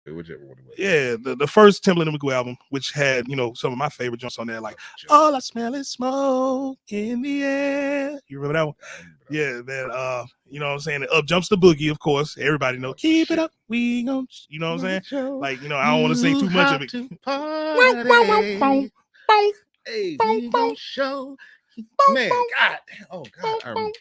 whichever one it was. Yeah, the first Timbaland and Magoo album, which had some of my favorite joints on there, like All I Smell Is Smoke in the Air. You remember that one? Yeah, that you know what I'm saying? Up Jumps the Boogie, of course. Everybody know. Keep it up, we gon', you know what I'm saying? Like I don't want to say too much of it. Hey, we gon' show. Man, God damn. Oh, God.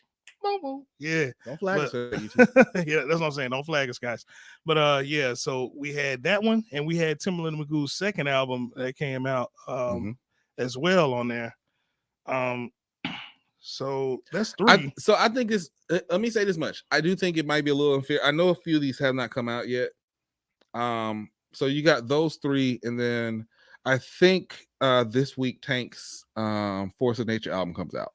Yeah. Don't flag us. Yeah, that's what I'm saying. Don't flag us, guys. But yeah, so we had that one, and we had Timbaland and Magoo's second album that came out as well on there. So that's three. So I think it's, let me say this much. I do think it might be a little unfair. I know a few of these have not come out yet. So you got those three, and then I think this week Tank's Force of Nature album comes out.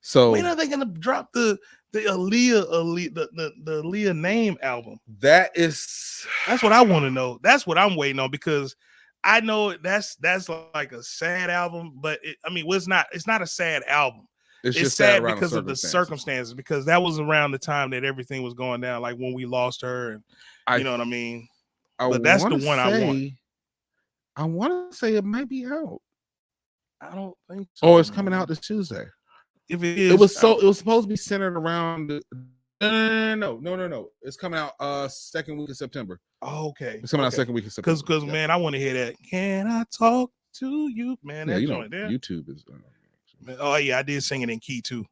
So when are they gonna drop the Aaliyah the Aaliyah name album? That's what I want to know. That's what I'm waiting on, because I know that's like a sad album, but it's not a sad album. It's just sad because of the circumstances, because that was around the time that everything was going down, like when we lost her, and you know what I mean. But that's the one I want. I want to say it might be out. I don't think so. Oh, it's coming out this Tuesday. If it is, it was supposed to be centered around no. It's coming out second week of September. Oh, okay. It's coming out second week of September. Because man, I want to hear that. Can I talk to you, man? That joint there. YouTube is. Oh yeah, I did sing it in key too.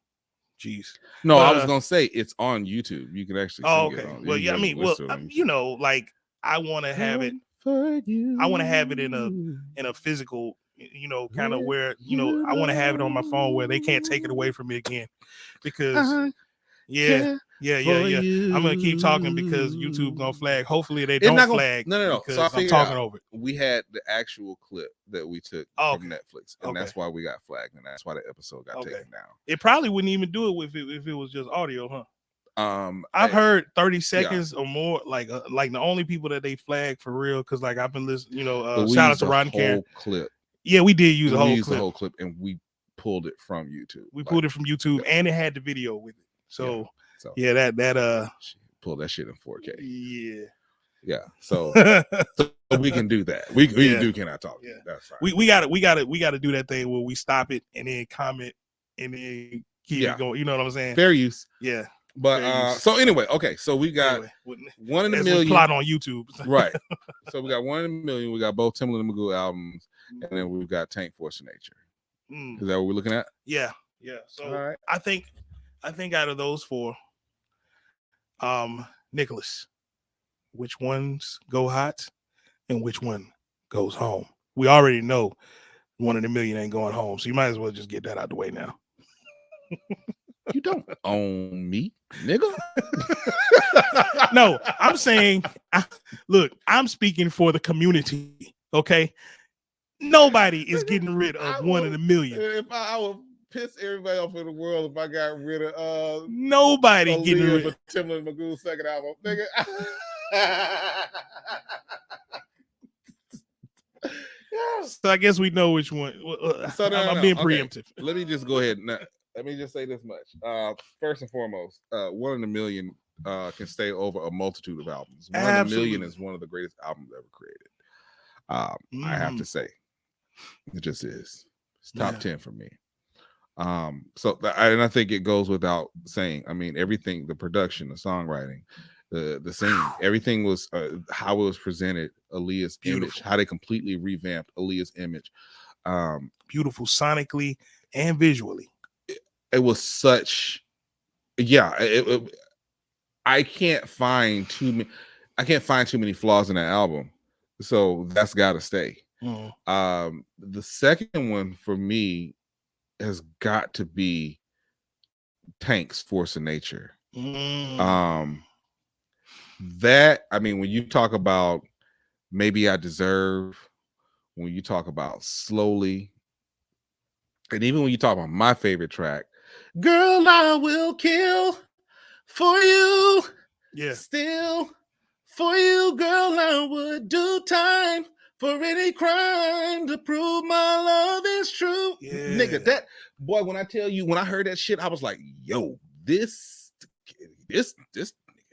Jeez. No, I was gonna say it's on YouTube. You can actually. Sing it on, well, yeah. I mean, like I want to have it. I want to have it in a physical, kind of where I want to have it on my phone where they can't take it away from me again, because yeah. I'm gonna keep talking because YouTube gonna flag. Hopefully they don't flag. No. So I'm talking over it. We had the actual clip that we took from Netflix, and that's why we got flagged, and that's why the episode got taken down. It probably wouldn't even do it if it was just audio, huh? I've heard 30 seconds or more, like the only people that they flag for real, because like I've been listening, shout out to Ron Karen. Clip. Yeah, we did use the whole clip, and we pulled it from YouTube. We pulled it from YouTube, and it had the video with it. So that pull that shit in 4K. Yeah. So we can do that. We do. Can I talk? Yeah, that's fine. We got to do that thing where we stop it and then comment and then keep it going. You know what I'm saying? Fair use. Yeah. But so anyway, okay. So we got One in a Million. Plot on YouTube, right? So we got One in a Million. We got both Timbaland and Magoo albums, and then we've got Tank Force of Nature. Is that what we're looking at? Yeah. So right. I think out of those four, Nicholas, which ones go hot and which one goes home? We already know One in a Million ain't going home, so you might as well just get that out the way now. You don't own me, nigga. No, I'm saying, look, I'm speaking for the community, okay? Nobody is getting rid of One in a Million. If I would piss everybody off in the world if I got rid of nobody getting Aaliyah rid. for Timbaland and Magoo's second album, nigga. So I guess we know which one. So I'm being okay. preemptive. Let me just go ahead. Now, let me just say this much. First and foremost, One in a Million can stay over a multitude of albums. One in a Million is one of the greatest albums ever created. I have to say, it just is. It's top 10 for me. And I think it goes without saying. I mean, everything, the production, the songwriting, the singing, everything was how it was presented. Aaliyah's image, how they completely revamped Aaliyah's image. Beautiful sonically and visually. It was such, I can't find too many flaws in that album, so that's got to stay. The second one for me has got to be Tank's Force of Nature. That, I mean, when you talk about Maybe I Deserve, when you talk about Slowly, and even when you talk about my favorite track, Girl, I Will Kill for You. Yeah. Still for you, girl, I would do time for any crime to prove my love is true. Yeah. Nigga, that boy, when I tell you, when I heard that shit, I was like, yo, this nigga is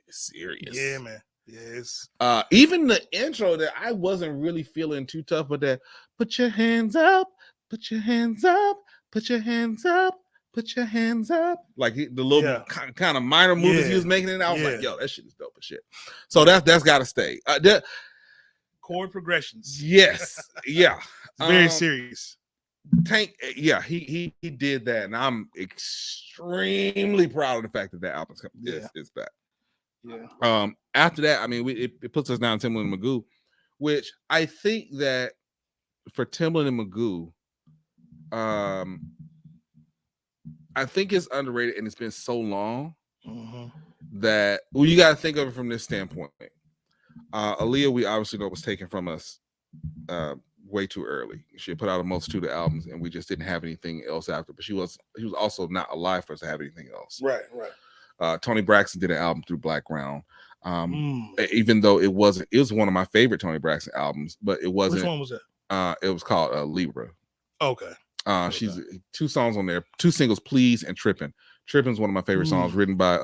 serious. Yeah, man. Yes. Even the intro that I wasn't really feeling too tough, but that put your hands up, put your hands up, put your hands up, put your hands up, like the little kind of minor movies he was making, and I was like, yo, that shit is dope as shit. So that's got to stay. Chord progressions. Yes, yeah, it's very serious. Tank, he did that, and I'm extremely proud of the fact that album is back. Yeah. After that, I mean, it puts us down Timbaland and Magoo, which I think that for Timbaland and Magoo, I think it's underrated, and it's been so long that you got to think of it from this standpoint. Aaliyah, we obviously know, was taken from us way too early. She had put out a multitude of albums, and we just didn't have anything else after. But he was also not alive for us to have anything else. Right. Tony Braxton did an album through Blackground. Even though it was one of my favorite Tony Braxton albums, but it wasn't. Which one was that? It was called Libra. Okay. She's 2 songs on there, 2 singles, Please and Trippin'. Trippin's one of my favorite songs, written by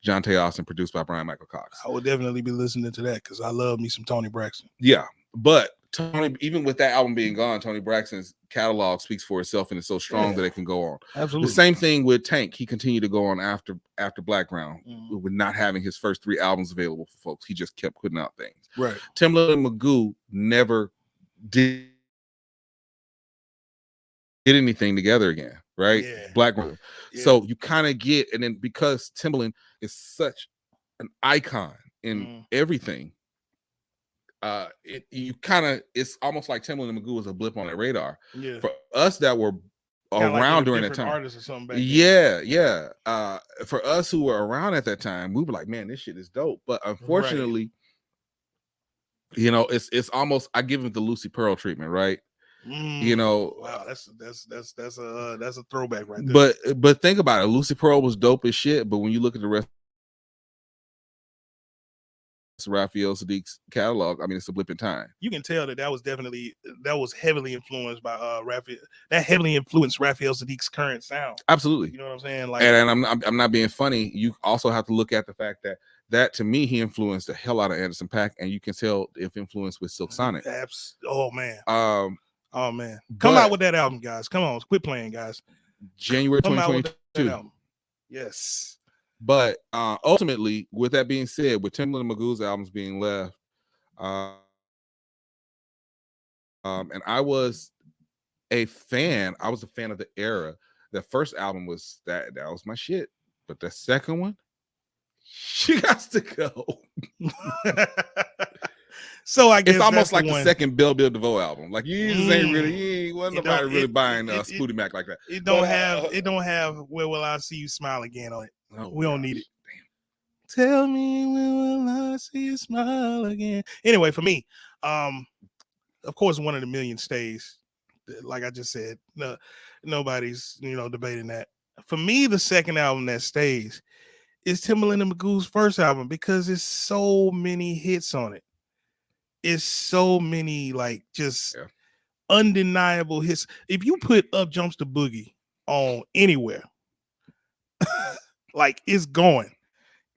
John Tay Austin, produced by Brian Michael Cox. I would definitely be listening to that because I love me some Tony Braxton. Yeah, but Tony, even with that album being gone, Tony Braxton's catalog speaks for itself, and it's so strong that it can go on. Absolutely. The same thing with Tank. He continued to go on after Blackground, with not having his first 3 albums available for folks. He just kept putting out things. Right. Timbaland and Magoo never did anything together again, right? Blackground. So you kind of get, and then because Timbaland is such an icon in everything, it's almost like Timbaland and Magoo was a blip on that radar. Yeah. For us that were around during that time. Artists or something back then. For us who were around at that time, we were like, man, this shit is dope. But unfortunately, you know, it's almost, I give it the Lucy Pearl treatment, right? You know, wow, that's a throwback right there. But think about it, Lucy Pearl was dope as shit. But when you look at the rest of Raphael Sadiq's catalog, I mean, it's a blip in time. You can tell that was heavily influenced by Raphael. That heavily influenced Raphael Sadiq's current sound. Absolutely, you know what I'm saying? Like, and I'm not being funny. You also have to look at the fact that to me, he influenced the hell out of Anderson .Paak, and you can tell if influence with Silk Sonic. Oh man, come out with that album, guys. Come on, quit playing, guys. January 2022. Yes. But ultimately, with that being said, with Timbaland and Magoo's albums being left, and I was a fan of the era. The first album was that was my shit, but the second one, she got to go. So I guess it's almost like the second Bill DeVoe album. Like you just wasn't nobody really buying Spooty Mac like that. It don't have Where Will I See You Smile Again on it. Oh, we don't need it. Damn. Tell me when will I see you smile again. Anyway, for me, of course, One in a Million stays. like I just said, no, nobody's debating that. For me, the second album that stays is Timbaland and Magoo's first album because there's so many hits on it. It's so many like just undeniable hits. If you put Up Jumps the Boogie on anywhere, like it's going,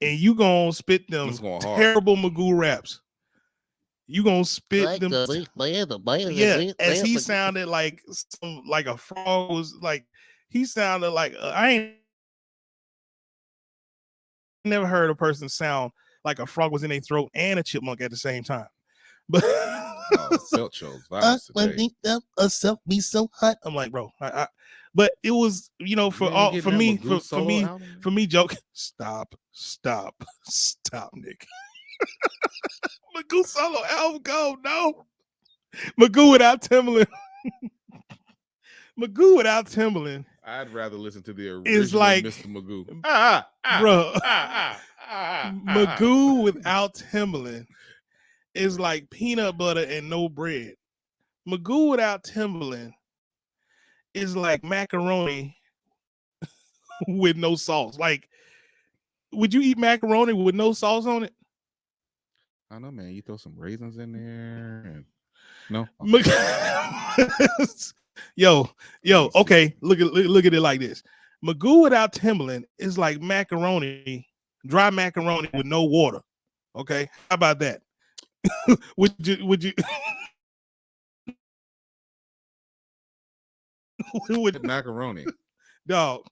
and you gonna spit them terrible Magoo raps. You gonna spit like them, as he sounded like a frog was like. He sounded like I ain't never heard a person sound like a frog was in their throat and a chipmunk at the same time. But felt chose violence today. Be so hot. I'm like, bro, but it was, for me, joke. Stop, Nick. Magoo solo album go, no. Magoo without Timbaland. Magoo without Timbaland. I'd rather listen to the original like, Mr. Magoo. Bro. Magoo without Timbaland is like peanut butter and no bread. Magoo without Timbaland is like macaroni with no sauce. Like, would you eat macaroni with no sauce on it? I don't know, man. You throw some raisins in there and no. Yo, okay. Look at it like this. Magoo without Timbaland is like macaroni, dry macaroni with no water. Okay, how about that? would you? With macaroni, dog.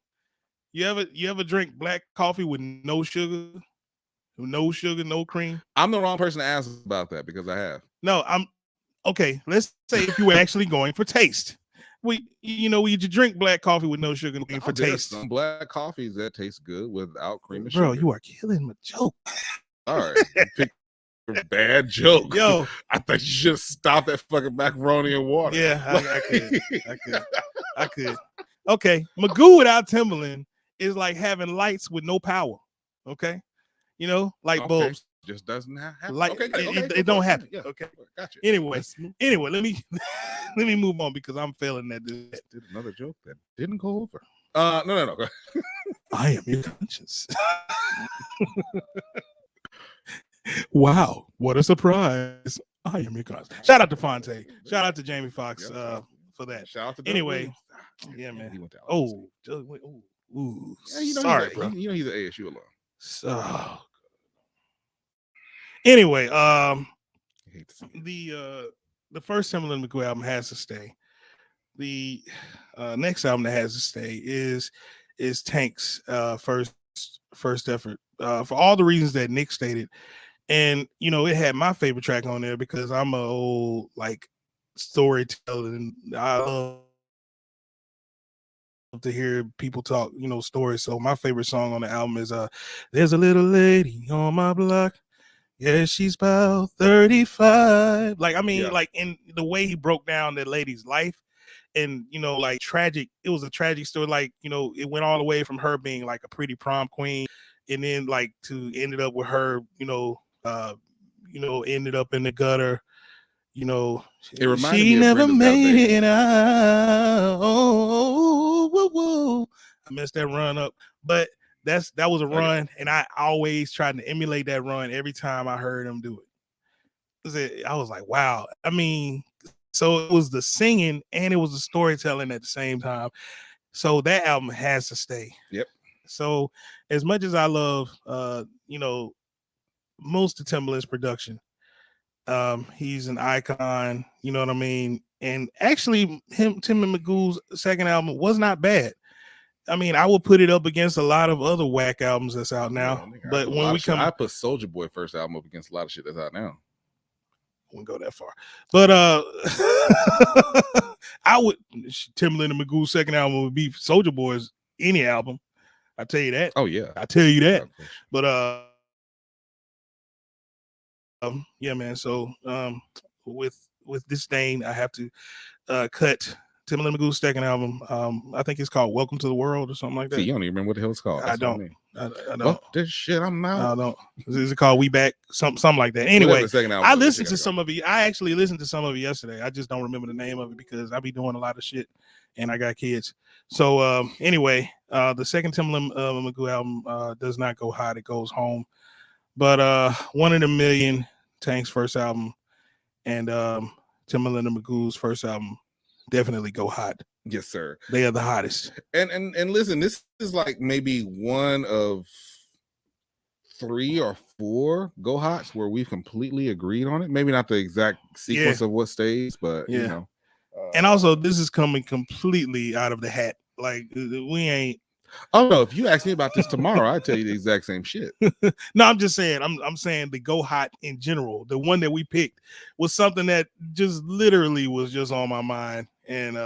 You ever drink black coffee with no sugar, no cream? I'm the wrong person to ask about that because I have. No, I'm okay. Let's say if you were actually going for taste. You drink black coffee with no sugar for taste. Some black coffees that taste good without cream and sugar. Bro, sugar. You are killing my joke. All right, pick a bad joke. Yo, I thought you should stop that fucking macaroni and water. Yeah, I could. Okay, Magoo without Timbaland is like having lights with no power. Okay, like bulbs. Just doesn't happen. Like it don't happen. Yeah. Okay, gotcha. Anyway, let me move on because I'm failing at this. Did another joke that didn't go over. No. I am your conscience. Wow, what a surprise! I am your conscience. Shout out to Fonte. Shout out to Jamie Foxx for that. Shout out to anyway. Yeah, man. He went to sorry, bro. He's an ASU alum. So. Anyway, the first Timbaland Magoo album has to stay. The next album that has to stay is Tank's first effort for all the reasons that Nick stated, and it had my favorite track on there because I'm an old like storyteller and I love to hear people talk stories. So my favorite song on the album is "There's a Little Lady on My Block." Yeah, she's about 35. Like, I mean, like in the way he broke down that lady's life and, like tragic. It was a tragic story. Like, it went all the way from her being like a pretty prom queen and then like to ended up with her, ended up in the gutter. It reminded she me of never Brenda's made it out. Oh, I messed that run up. But that was a run, and I always tried to emulate that run every time I heard him do it. I was like, wow. I mean, so it was the singing and it was the storytelling at the same time. So that album has to stay. Yep. So as much as I love, most of Timbaland's production, he's an icon. You know what I mean? And actually, Tim and Magoo's second album was not bad. I mean, I will put it up against a lot of other whack albums that's out now. But when we come, I put Soulja Boy first album up against a lot of shit that's out now. I wouldn't go that far, but I would. Timbaland and Magoo's second album would be Soulja Boy's any album. I tell you that. Oh yeah, I tell you that. But yeah, man. So with disdain, I have to cut Timbaland Magoo's second album. I think it's called Welcome to the World or something like that. See, you don't even remember what the hell it's called. I don't. I don't. Well, this shit, I'm out. I don't. Is it called We Back? Something like that. Anyway, I listened to some of it. I actually listened to some of it yesterday. I just don't remember the name of it because I be doing a lot of shit and I got kids. So anyway, the second Timbaland Magoo album does not go hot. It goes home. But One in a Million, Tank's first album, and Timbaland and Magoo's first album definitely go hot. Yes, sir. They are the hottest. And listen, this is like maybe one of 3 or 4 go hots where we've completely agreed on it. Maybe not the exact sequence of what stays, but you know. And also, this is coming completely out of the hat. Like we ain't. Oh no! If you ask me about this tomorrow, I'd tell you the exact same shit. No, I'm just saying. I'm saying the go hot in general. The one that we picked was something that just literally was just on my mind, and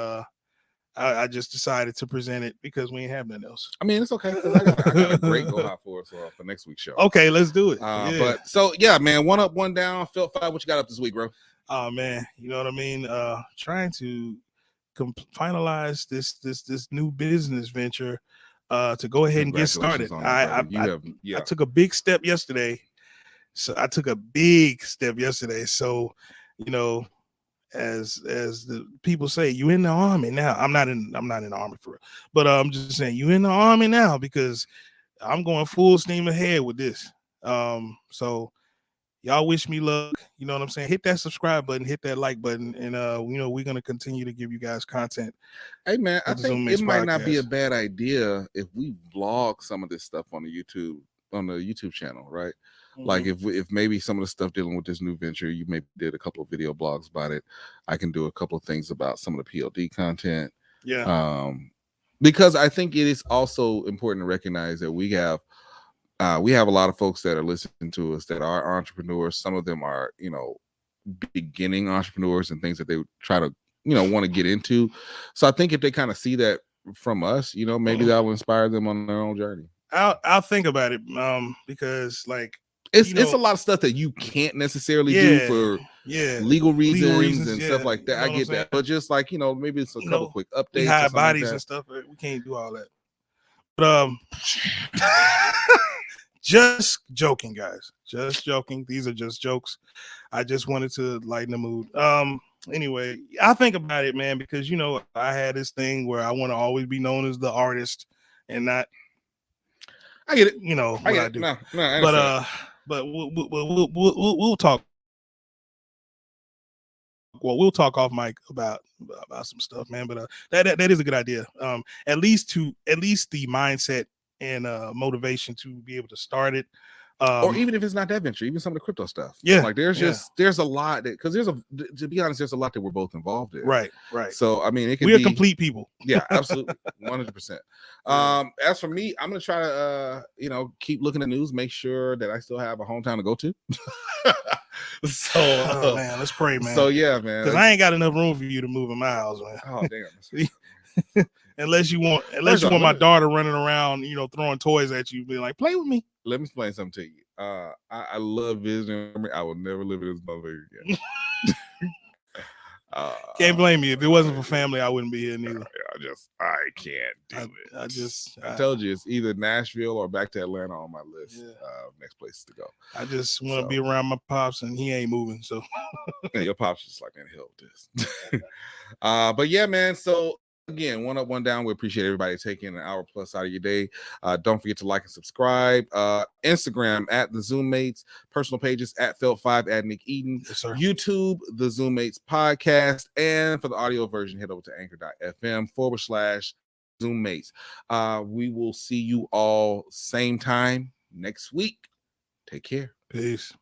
I just decided to present it because we ain't have nothing else. I mean, it's okay because I got a great go hot for us for next week's show. Okay, let's do it. But so yeah, man, 1 up, 1 down. Felt 5. What you got up this week, bro? Oh man, you know what I mean. Trying to finalize this new business venture. To go ahead and get started. I took a big step yesterday. So you know, as the people say, you in the army now. I'm not in the army for real, but I'm just saying you in the army now because I'm going full steam ahead with this. So y'all wish me luck. You know what I'm saying? Hit that subscribe button, hit that like button, and we're gonna continue to give you guys content. Hey man, I think it might not be a bad idea if we vlog some of this stuff on the YouTube channel, right? Mm-hmm. Like if maybe some of the stuff dealing with this new venture, you maybe did a couple of video blogs about it. I can do a couple of things about some of the PLD content. Yeah. Because I think it is also important to recognize that we have a lot of folks that are listening to us that are entrepreneurs. Some of them are, beginning entrepreneurs and things that they try to, want to get into. So I think if they kind of see that from us, maybe that will inspire them on their own journey. I'll think about it because like it's a lot of stuff that you can't necessarily do for legal reasons and stuff like that. I get that, but just like maybe it's a couple quick updates. We hide bodies and stuff. We can't do all that. But just joking, guys. Just joking. These are just jokes. I just wanted to lighten the mood. Anyway, I think about it, man, because I had this thing where I want to always be known as the artist and not. I get it. I do. No, but we'll talk. Well, we'll talk off mic about some stuff, man. But that is a good idea. At least the mindset and motivation to be able to start it. Or even if it's not that venture, even some of the crypto stuff. Yeah. Like there's a lot that, because to be honest, there's a lot that we're both involved in. Right. So I mean, we are complete people. Yeah, absolutely. 100%. As for me, I'm gonna try to keep looking at news, make sure that I still have a hometown to go to. So man, let's pray, man. So yeah, man. Because I ain't got enough room for you to move in my house, man. Oh damn. Unless you want my daughter running around, throwing toys at you, be like, play with me. Let me explain something to you. I love visiting. I will never live in this motherfucker again. Can't blame you. If it wasn't for family, I wouldn't be here neither. I can't do it. I told you it's either Nashville or back to Atlanta on my list. Next places to go. I just want to be around my pops, and he ain't moving. So yeah, your pops just like, man, hell with this. But yeah, man. So again, 1 up, 1 down. We appreciate everybody taking an hour plus out of your day. Don't forget to like and subscribe. Instagram at the Zoommates, personal pages at Felt5 at Nick Eden. Yes, sir. YouTube, the Zoommates podcast, and for the audio version, head over to anchor.fm/Zoommates. We will see you all same time next week. Take care. Peace.